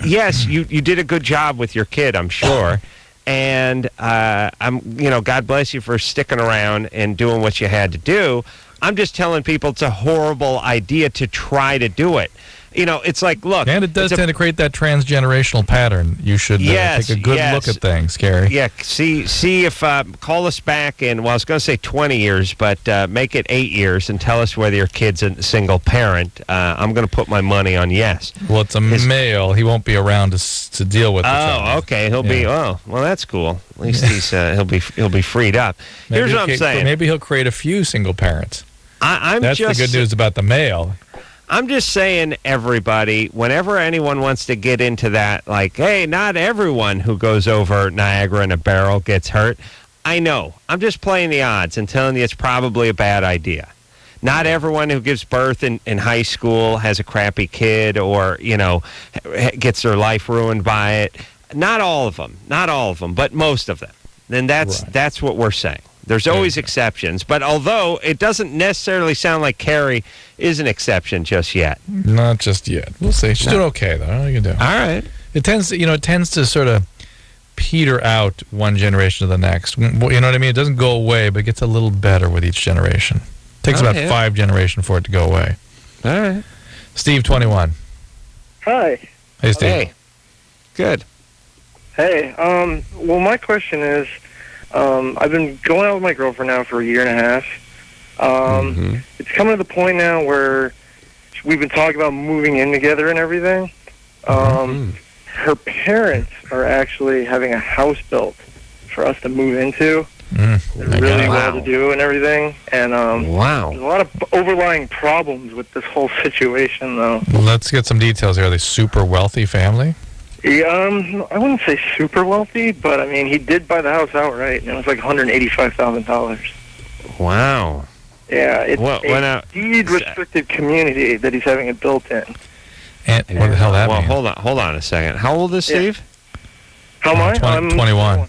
Speaker 3: yes, you did a good job with your kid, I'm sure, and God bless you for sticking around and doing what you had to do. I'm just telling people it's a horrible idea to try to do it. It's like, look.
Speaker 4: And it does tend to create that transgenerational pattern. You should take a good look at things, Gary.
Speaker 3: Yeah, see if, call us back in, I was going to say 20 years, but make it 8 years and tell us whether your kid's a single parent. I'm going to put my money on yes.
Speaker 4: Well, it's a male. He won't be around to deal with it.
Speaker 3: Oh, okay. He'll be, well, that's cool. At least he'll be freed up. Here's what I'm saying.
Speaker 4: Maybe he'll create a few single parents. That's the good news about the male.
Speaker 3: I'm just saying, everybody, whenever anyone wants to get into that, like, hey, not everyone who goes over Niagara in a barrel gets hurt. I know. I'm just playing the odds and telling you it's probably a bad idea. Not everyone who gives birth in high school has a crappy kid or, gets their life ruined by it. Not all of them, but most of them. Then that's what we're saying. There's always exceptions, but although it doesn't necessarily sound like Carrie is an exception just yet.
Speaker 4: Not just yet. We'll see. She's doing okay, though. What are you going to do?
Speaker 3: All right.
Speaker 4: It tends to sort of peter out one generation to the next. You know what I mean? It doesn't go away, but it gets a little better with each generation. It takes about 5 generations for it to go away.
Speaker 3: All right.
Speaker 4: Steve, 21.
Speaker 16: Hi.
Speaker 4: Hey, Steve.
Speaker 3: Hey. Good.
Speaker 16: Hey. Well, my question is, I've been going out with my girlfriend now for a year and a half. It's coming to the point now where we've been talking about moving in together and everything. Her parents are actually having a house built for us to move into. They're really well to do and everything. And there's a lot of overlying problems with this whole situation, though.
Speaker 4: Well, let's get some details here. Are they super wealthy family?
Speaker 16: Yeah, I wouldn't say super wealthy, but I mean, he did buy the house outright, and it was like $185,000.
Speaker 3: Wow.
Speaker 16: Yeah, it's a deed-restricted community that he's having it built in.
Speaker 4: And what the hell that mean?
Speaker 3: Hold on a second. How old is Steve?
Speaker 16: How am I? I'm
Speaker 4: 21.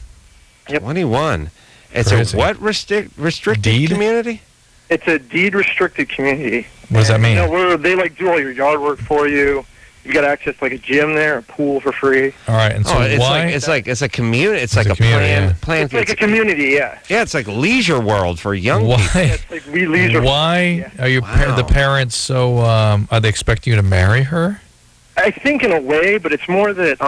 Speaker 16: Yep.
Speaker 3: 21. It's
Speaker 4: Crazy.
Speaker 3: a what restricted
Speaker 4: Deed?
Speaker 16: community? It's a deed-restricted community.
Speaker 4: What does that mean?
Speaker 16: You know, where they like do all your yard work for you. You got access to like a gym there, a pool for free.
Speaker 4: All right, and so why?
Speaker 3: It's a community. It's like a
Speaker 4: community,
Speaker 3: plan.
Speaker 16: It's like a community, yeah.
Speaker 3: Yeah, it's like Leisure World for young people.
Speaker 16: Yeah, it's like we leisure.
Speaker 4: Why are the parents so? Are they expecting you to marry her?
Speaker 16: I think in a way, but it's more that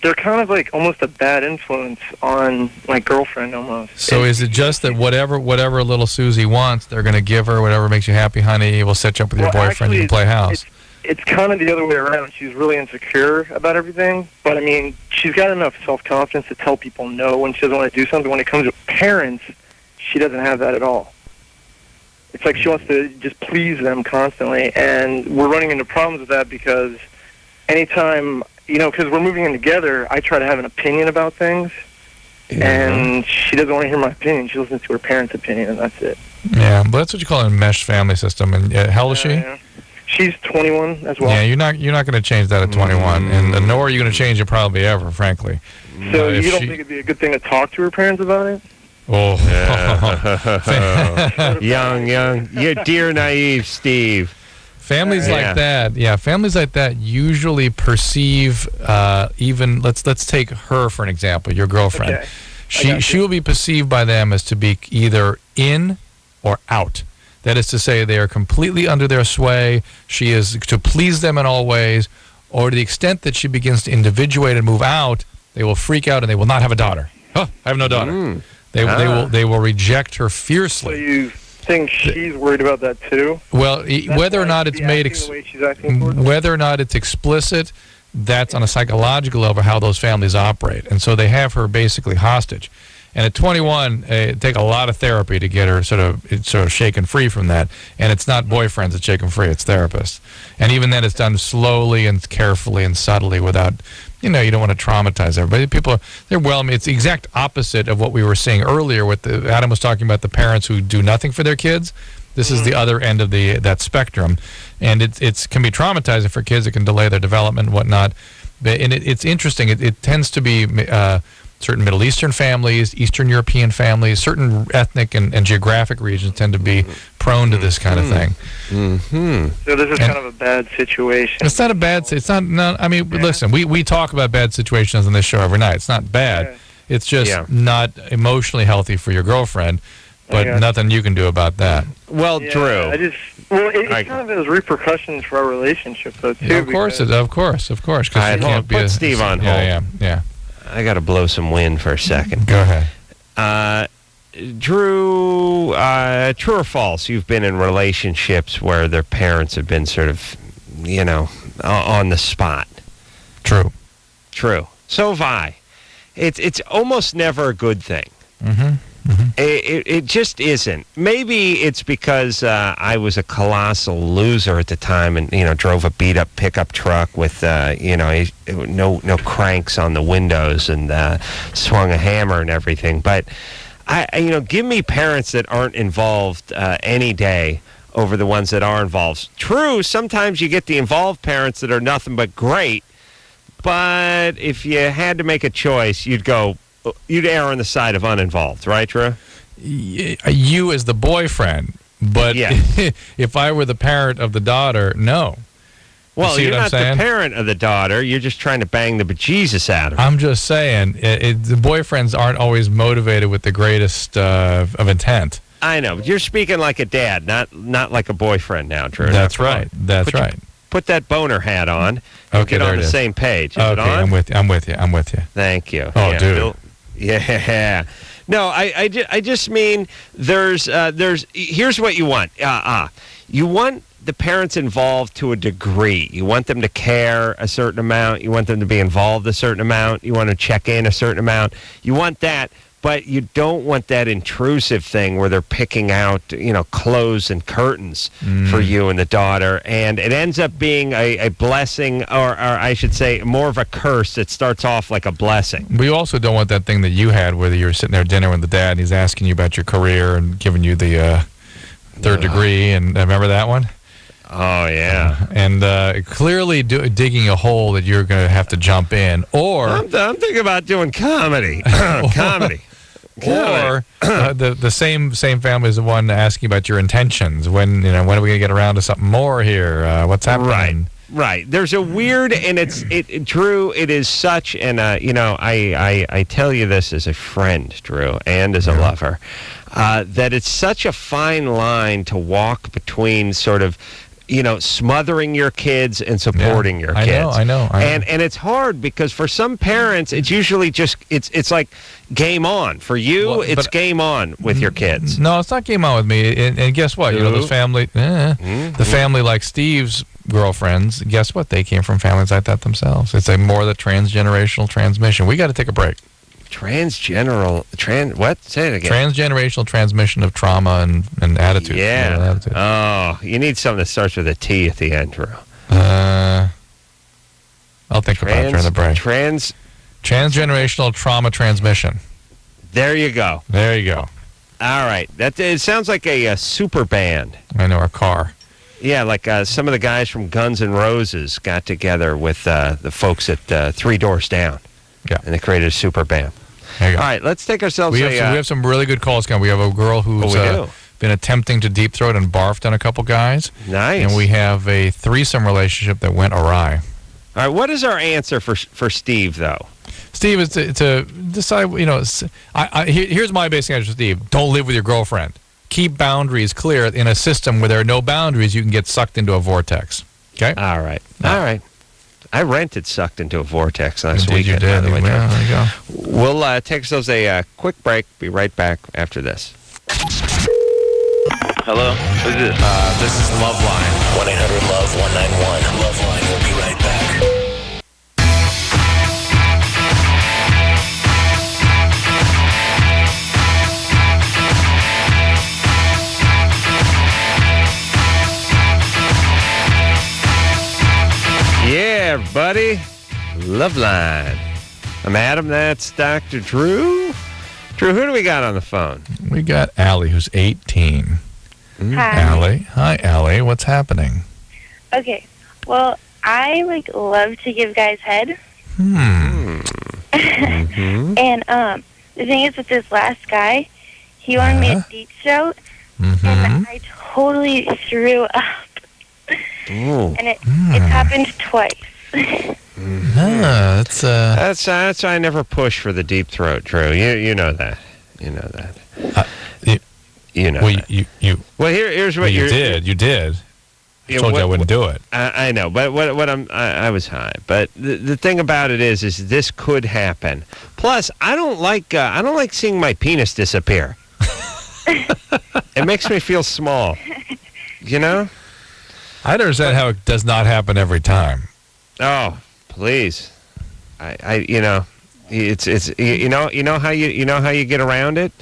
Speaker 16: they're kind of like almost a bad influence on my girlfriend almost.
Speaker 4: So is it just that whatever little Susie wants, they're going to give her whatever makes you happy, honey? We'll set you up with your boyfriend.
Speaker 16: Actually,
Speaker 4: you can play house.
Speaker 16: It's kind of the other way around. She's really insecure about everything. But, I mean, she's got enough self-confidence to tell people no when she doesn't want to do something. When it comes to parents, she doesn't have that at all. It's like she wants to just please them constantly. And we're running into problems with that because anytime, you know, because we're moving in together, I try to have an opinion about things. Yeah. And she doesn't want to hear my opinion. She listens to her parents' opinion, and that's it.
Speaker 4: Yeah, but that's what you call a meshed family system. And how old is she?
Speaker 16: Yeah. She's 21 as well.
Speaker 4: Yeah, you're not going to change that at 21, and nor are you going to change it probably ever, frankly.
Speaker 16: So you don't think it'd be a good thing to talk to her parents about it?
Speaker 4: Oh,
Speaker 3: young, you're dear naive, Steve.
Speaker 4: Families like that usually perceive even. Let's take her for an example. Your girlfriend. Okay. She will be perceived by them as to be either in or out. That is to say, they are completely under their sway. She is to please them in all ways, or to the extent that she begins to individuate and move out, they will freak out and they will not have a daughter. I have no daughter. They will reject her fiercely.
Speaker 16: So you think she's worried about that too?
Speaker 4: Well, whether or not it's whether or not it's explicit, that's on a psychological level how those families operate, and so they have her basically hostage. And at 21, it take a lot of therapy to get her sort of shaken free from that. And it's not boyfriends that shake them free; it's therapists. And even then, it's done slowly and carefully and subtly, without, you don't want to traumatize everybody. People, it's the exact opposite of what we were seeing earlier. Adam was talking about the parents who do nothing for their kids. This is the other end of that spectrum, and it can be traumatizing for kids. It can delay their development and whatnot. And it's interesting. It tends to be. Certain Middle Eastern families, Eastern European families, certain ethnic and geographic regions tend to be prone to this kind of thing.
Speaker 16: Mm-hmm. So this is kind of a bad situation.
Speaker 4: It's not a bad. It's not. No, I mean, listen. We talk about bad situations on this show every night. It's not bad. Yeah. It's just not emotionally healthy for your girlfriend. But nothing you can do about that.
Speaker 3: Well, Drew.
Speaker 16: It kind of has repercussions for our relationship, though, too.
Speaker 4: Yeah, of course.
Speaker 3: Put Steve on hold.
Speaker 4: Yeah.
Speaker 3: I got to blow some wind for a second.
Speaker 4: Go ahead.
Speaker 3: Drew, true or false, you've been in relationships where their parents have been sort of, on the spot.
Speaker 4: True.
Speaker 3: So have I. It's almost never a good thing.
Speaker 4: Mm-hmm. Mm-hmm.
Speaker 3: It just isn't. Maybe it's because I was a colossal loser at the time, and drove a beat up pickup truck with no cranks on the windows, and swung a hammer and everything. But I give me parents that aren't involved any day over the ones that are involved. True, sometimes you get the involved parents that are nothing but great, but if you had to make a choice, you'd err on the side of uninvolved, right, Drew?
Speaker 4: You as the boyfriend, but if I were the parent of the daughter, no.
Speaker 3: Well, you're not the parent of the daughter. You're just trying to bang the bejesus out of her.
Speaker 4: I'm just saying, the boyfriends aren't always motivated with the greatest of intent.
Speaker 3: I know. You're speaking like a dad, not like a boyfriend now, Drew.
Speaker 4: That's right. That's right.
Speaker 3: Put that boner hat on and get on the same page. Is it on?
Speaker 4: I'm with you.
Speaker 3: Thank you.
Speaker 4: Oh, dude.
Speaker 3: Yeah. No, I just mean there's here's what you want. You want the parents involved to a degree. You want them to care a certain amount. You want them to be involved a certain amount. You want to check in a certain amount. You want that. but you don't want that intrusive thing where they're picking out, clothes and curtains for you and the daughter, and it ends up being a blessing, or I should say more of a curse. It starts off like a blessing.
Speaker 4: We also don't want that thing that you had where you're sitting there at dinner with the dad and he's asking you about your career and giving you the third degree, and remember that one?
Speaker 3: Oh, yeah.
Speaker 4: And clearly digging a hole that you're going to have to jump in. Or
Speaker 3: I'm thinking about doing comedy. Comedy.
Speaker 4: Or the same family is the one asking about your intentions. When are we going to get around to something more here? What's happening?
Speaker 3: Right. There's a weird, and Drew, it is such, and I tell you this as a friend, Drew, and as a lover, that it's such a fine line to walk between sort of, smothering your kids and supporting your kids.
Speaker 4: I know.
Speaker 3: And it's hard because for some parents, it's usually just, it's like game on. For you, it's game on with your kids.
Speaker 4: No, it's not game on with me. And guess what? The family, the family like Steve's girlfriends, guess what? They came from families like that themselves. It's more the transgenerational transmission. We got to take a break.
Speaker 3: What? Say it again.
Speaker 4: Transgenerational transmission of trauma and attitude.
Speaker 3: Yeah. Oh, you need something that starts with a T at the end, Drew.
Speaker 4: I'll think about it during the break. Transgenerational trauma transmission.
Speaker 3: There you go.
Speaker 4: All
Speaker 3: right. It sounds like a super band.
Speaker 4: I know, a car.
Speaker 3: Yeah, like some of the guys from Guns N' Roses got together with the folks at Three Doors Down.
Speaker 4: Yeah.
Speaker 3: And they created a super band.
Speaker 4: There you go.
Speaker 3: All right, let's take ourselves
Speaker 4: we have some really good calls coming. We have a girl who's been attempting to deep throat and barfed on a couple guys.
Speaker 3: Nice.
Speaker 4: And we have a threesome relationship that went awry.
Speaker 3: All right, what is our answer for Steve, though?
Speaker 4: Steve is to decide, here's my basic answer, Steve. Don't live with your girlfriend. Keep boundaries clear. In a system where there are no boundaries, you can get sucked into a vortex. Okay?
Speaker 3: All right. I rented Sucked into a Vortex last
Speaker 4: weekend. You did.
Speaker 3: There
Speaker 4: you go.
Speaker 3: We'll take ourselves a quick break. Be right back after this.
Speaker 12: Hello? Who's this?
Speaker 2: This is LoveLine.
Speaker 10: 1-800-LOVE-191. LoveLine will be right back.
Speaker 3: Yeah, everybody. LoveLine. I'm Adam. That's Dr. Drew. Drew, who do we got on the phone?
Speaker 4: We got Allie, who's 18.
Speaker 1: Hi.
Speaker 4: Allie. Hi, Allie. What's happening?
Speaker 1: Okay. Well, I love to give guys head.
Speaker 3: Mm-hmm.
Speaker 1: And the thing is with this last guy, he wanted me to deep throat, and I totally threw up.
Speaker 3: Ooh.
Speaker 1: And it happened twice.
Speaker 4: That's
Speaker 3: why I never push for the deep throat, Drew. You know that. You know that. Here's what
Speaker 4: you did. You did. I told you I wouldn't do it.
Speaker 3: I know, but I was high. But the thing about it is this could happen. Plus, I don't like seeing my penis disappear. It makes me feel small. You know?
Speaker 4: I understand how it does not happen every time.
Speaker 3: Oh, please. It's how you get around it.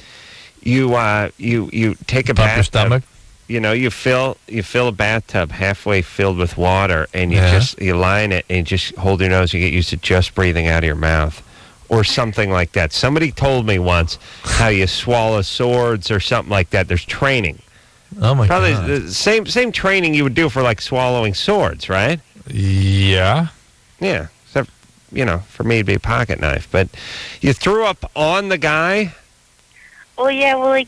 Speaker 3: You take a bath.
Speaker 4: Your stomach.
Speaker 3: You fill a bathtub halfway filled with water, and you line it and you just hold your nose. You get used to just breathing out of your mouth, or something like that. Somebody told me once how you swallow swords or something like that. There's training.
Speaker 4: Oh my God!
Speaker 3: Probably the same training you would do for swallowing swords, right?
Speaker 4: Yeah.
Speaker 3: Yeah. Except for me it'd be a pocket knife. But you threw up on the guy.
Speaker 1: Well, yeah.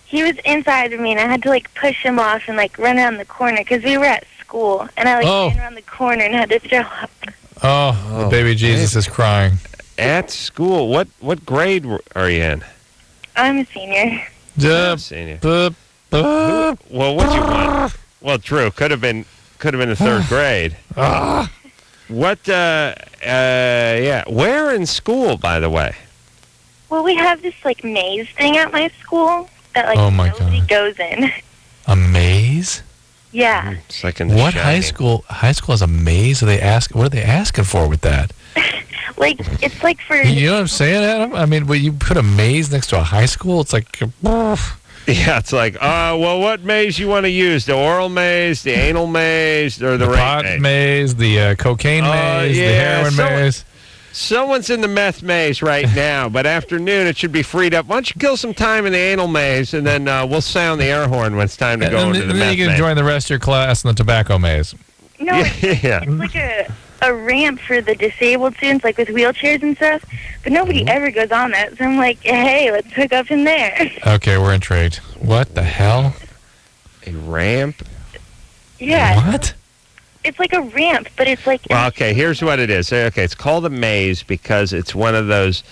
Speaker 1: He was inside of me, and I had to push him off and run around the corner because we were at school, and I ran around the corner and had to throw up.
Speaker 4: Oh, the baby Jesus is crying.
Speaker 3: At school? What grade are you in?
Speaker 1: I'm a senior.
Speaker 3: Senior. Well, what'd you want? Well, Drew, could have been the third grade. What? Where in school, by the way?
Speaker 1: Well, we have this maze thing at my school that nobody goes in.
Speaker 4: A maze?
Speaker 1: Yeah.
Speaker 3: It's like in The
Speaker 4: What
Speaker 3: Shining.
Speaker 4: high school has a maze? What are they asking for with that?
Speaker 1: Like, it's like for...
Speaker 4: You know what I'm saying, Adam? I mean, when you put a maze next to a high school, it's like...
Speaker 3: Yeah, it's like, well, what maze you want to use? The oral maze, the anal maze, or the rape
Speaker 4: pot maze, the cocaine maze, the heroin maze.
Speaker 3: Someone's in the meth maze right now, but after noon it should be freed up. Why don't you kill some time in the anal maze, and then we'll sound the air horn when it's time to go into the meth maze.
Speaker 4: And then you can join the rest of your class in the tobacco maze.
Speaker 1: No, it's like a ramp for the disabled students, like with wheelchairs and stuff, but nobody ever goes on that. So I'm like, hey, let's hook up in there.
Speaker 4: Okay, we're intrigued. What the hell?
Speaker 3: A ramp?
Speaker 1: Yeah.
Speaker 4: What?
Speaker 1: It's like a ramp, but it's like...
Speaker 3: Well, okay, here's what it is. Okay, it's called a maze because it's one of those...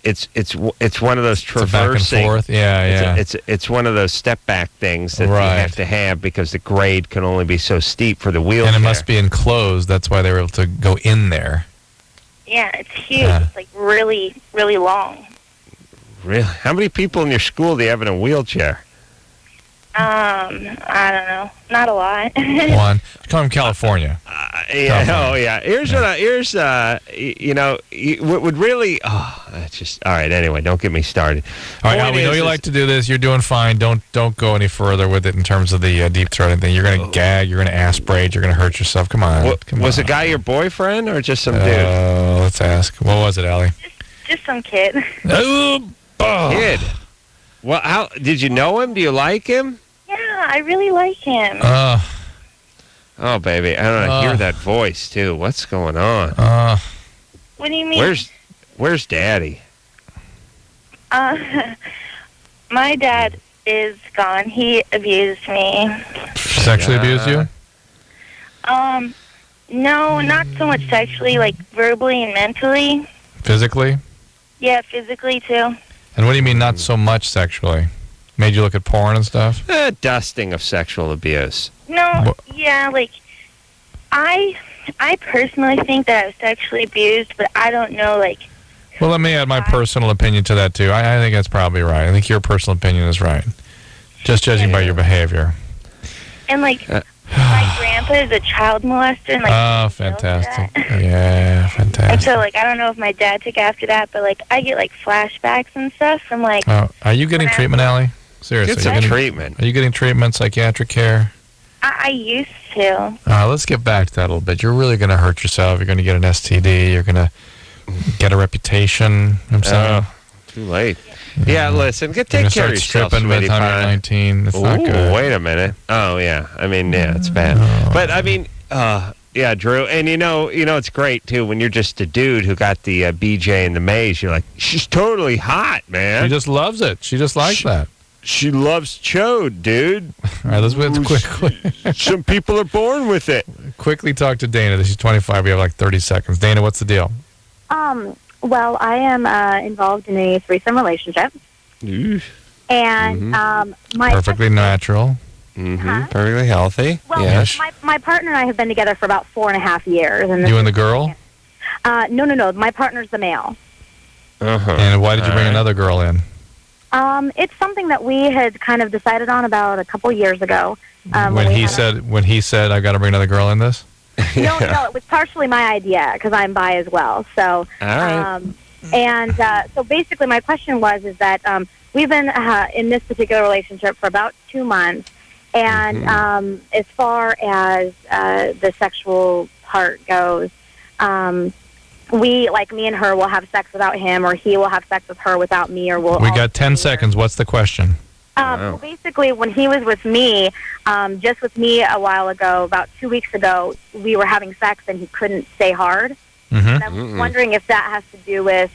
Speaker 3: It's one of those traversing...
Speaker 4: It's back and forth, yeah.
Speaker 3: It's one of those step-back things that you have to have because the grade can only be so steep for the wheelchair.
Speaker 4: And it must be enclosed. That's why they were able to go in there.
Speaker 1: Yeah, it's huge. Yeah. It's like really, really long.
Speaker 3: Really? How many people in your school do you have in a wheelchair?
Speaker 1: I don't know. Not a lot.
Speaker 4: One. Come from California.
Speaker 3: Yeah. Here's what would really... that's just... All right, anyway, don't get me started.
Speaker 4: All right, Al, we know you like to do this. You're doing fine. Don't go any further with it in terms of the deep throating thing. You're going to gag. You're going to aspirate. You're going to hurt yourself. Come on.
Speaker 3: Was the guy your boyfriend or just some dude?
Speaker 4: Let's ask. What was it, Allie?
Speaker 1: Just some kid.
Speaker 3: Kid? Well, how did you know him? Do you like him?
Speaker 1: Yeah, I really like him.
Speaker 3: Oh, baby, I don't know. I hear that voice too. What's going on?
Speaker 1: What do you mean?
Speaker 3: Where's Daddy?
Speaker 1: My dad is gone. He abused me.
Speaker 4: Sexually abused you?
Speaker 1: No, not so much sexually, like verbally and mentally.
Speaker 4: Physically?
Speaker 1: Yeah, physically too.
Speaker 4: And what do you mean not so much sexually? Made you look at porn and stuff?
Speaker 3: Dusting of sexual abuse.
Speaker 1: No, yeah, like, I personally think that I was sexually abused, but I don't know, like...
Speaker 4: Well, let me add my personal opinion to that, too. I think that's probably right. I think your personal opinion is right. Just judging by your behavior.
Speaker 1: And, like, my grandpa is a child molester. And, like,
Speaker 4: fantastic. Yeah, fantastic.
Speaker 1: And so, like, I don't know if my dad took after that, but, like, I get, like, flashbacks and stuff from, like...
Speaker 4: Are you getting treatment, Allie? Seriously.
Speaker 3: Get some treatment.
Speaker 4: Are you getting treatment, psychiatric care?
Speaker 1: I used to.
Speaker 4: Let's get back to that a little bit. You're really going to hurt yourself. You're going to get an STD. You're going to get a reputation. You know what I'm saying?
Speaker 3: Too late. Yeah, listen. Take care of yourself,
Speaker 4: stripping with 119. It's not good.
Speaker 3: Wait a minute. Oh, yeah. I mean, yeah, it's bad. But, I mean, yeah, Drew. And, you know, it's great, too, when you're just a dude who got the BJ in the maze. You're like, she's totally hot, man.
Speaker 4: She just loves it. She just likes that.
Speaker 3: She loves chode, dude.
Speaker 4: All right, let's quickly.
Speaker 3: Some people are born with it.
Speaker 4: Quickly talk to Dana. She's 25. We have like 30 seconds. Dana, what's the deal?
Speaker 17: Well, I am involved in a threesome relationship. And my...
Speaker 4: Perfectly natural.
Speaker 3: Perfectly healthy.
Speaker 17: Well,
Speaker 3: yes.
Speaker 17: my partner and I have been together for about 4.5 years. And
Speaker 4: you and the girl?
Speaker 17: No. My partner's the male.
Speaker 4: And why did you bring another girl in?
Speaker 17: It's something that we had kind of decided on about a couple years ago.
Speaker 4: When he said, "I got to bring another girl in this."
Speaker 17: No, it was partially my idea because I'm bi as well. So,
Speaker 3: all right.
Speaker 17: So basically, my question was that we've been in this particular relationship for about 2 months, and as far as the sexual part goes, we, like me and her, will have sex without him, or he will have sex with her without me, or we'll...
Speaker 4: We got 10 seconds. What's the question?
Speaker 17: Well, basically, when he was with me, just with me a while ago, about 2 weeks ago, we were having sex and he couldn't stay hard. And I was wondering if that has to do with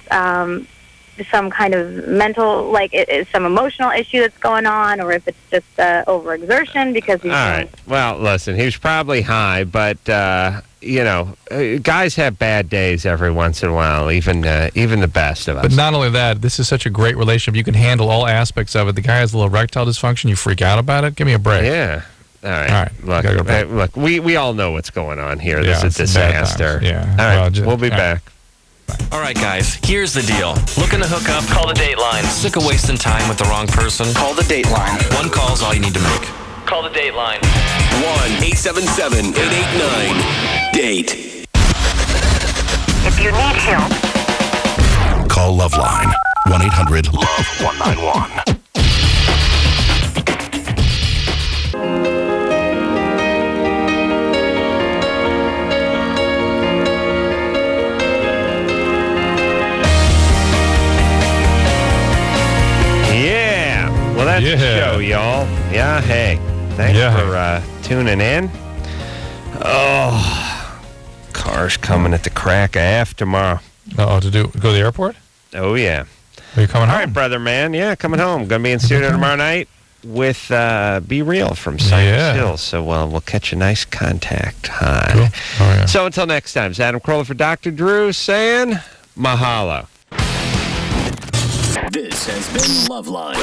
Speaker 17: some kind of mental, like some emotional issue that's going on, or if it's just overexertion because he's...
Speaker 3: All right. Well, listen, he was probably high, but, guys have bad days every once in a while, even the best of us.
Speaker 4: But not only that, this is such a great relationship. You can handle all aspects of it. The guy has a little erectile dysfunction. You freak out about it? Give me a break.
Speaker 3: Yeah. All right. Look, we all know what's going on here. This is a disaster.
Speaker 4: Yeah.
Speaker 3: All right. We'll be back.
Speaker 2: All right, guys, here's the deal. Looking to hook up? Call the Dateline. Sick of wasting time with the wrong person? Call the Dateline. One call's all you need to make. Call the Dateline.
Speaker 10: 1-877-889-DATE.
Speaker 14: If you need help,
Speaker 10: 191.
Speaker 3: Yeah. Well, that's the show, y'all. Yeah, hey. Thanks for tuning in. Oh, car's coming at the crack of half tomorrow.
Speaker 4: Go to the airport?
Speaker 3: Oh, yeah.
Speaker 4: Are you coming home?
Speaker 3: All right, brother, man. Yeah, coming home. Going to be in studio tomorrow night with Be Real from Cypress Hills. So we'll catch a nice contact high.
Speaker 4: Cool. Oh, yeah.
Speaker 3: So until next time, it's Adam Carolla for Dr. Drew saying mahalo.
Speaker 10: This has been LoveLine.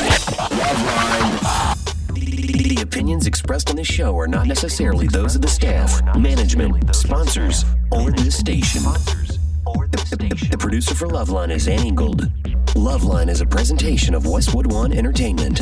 Speaker 10: The opinions expressed on this show are not necessarily those of the staff, management, sponsors, or this station. The producer for LoveLine is Annie Gold. LoveLine is a presentation of Westwood One Entertainment.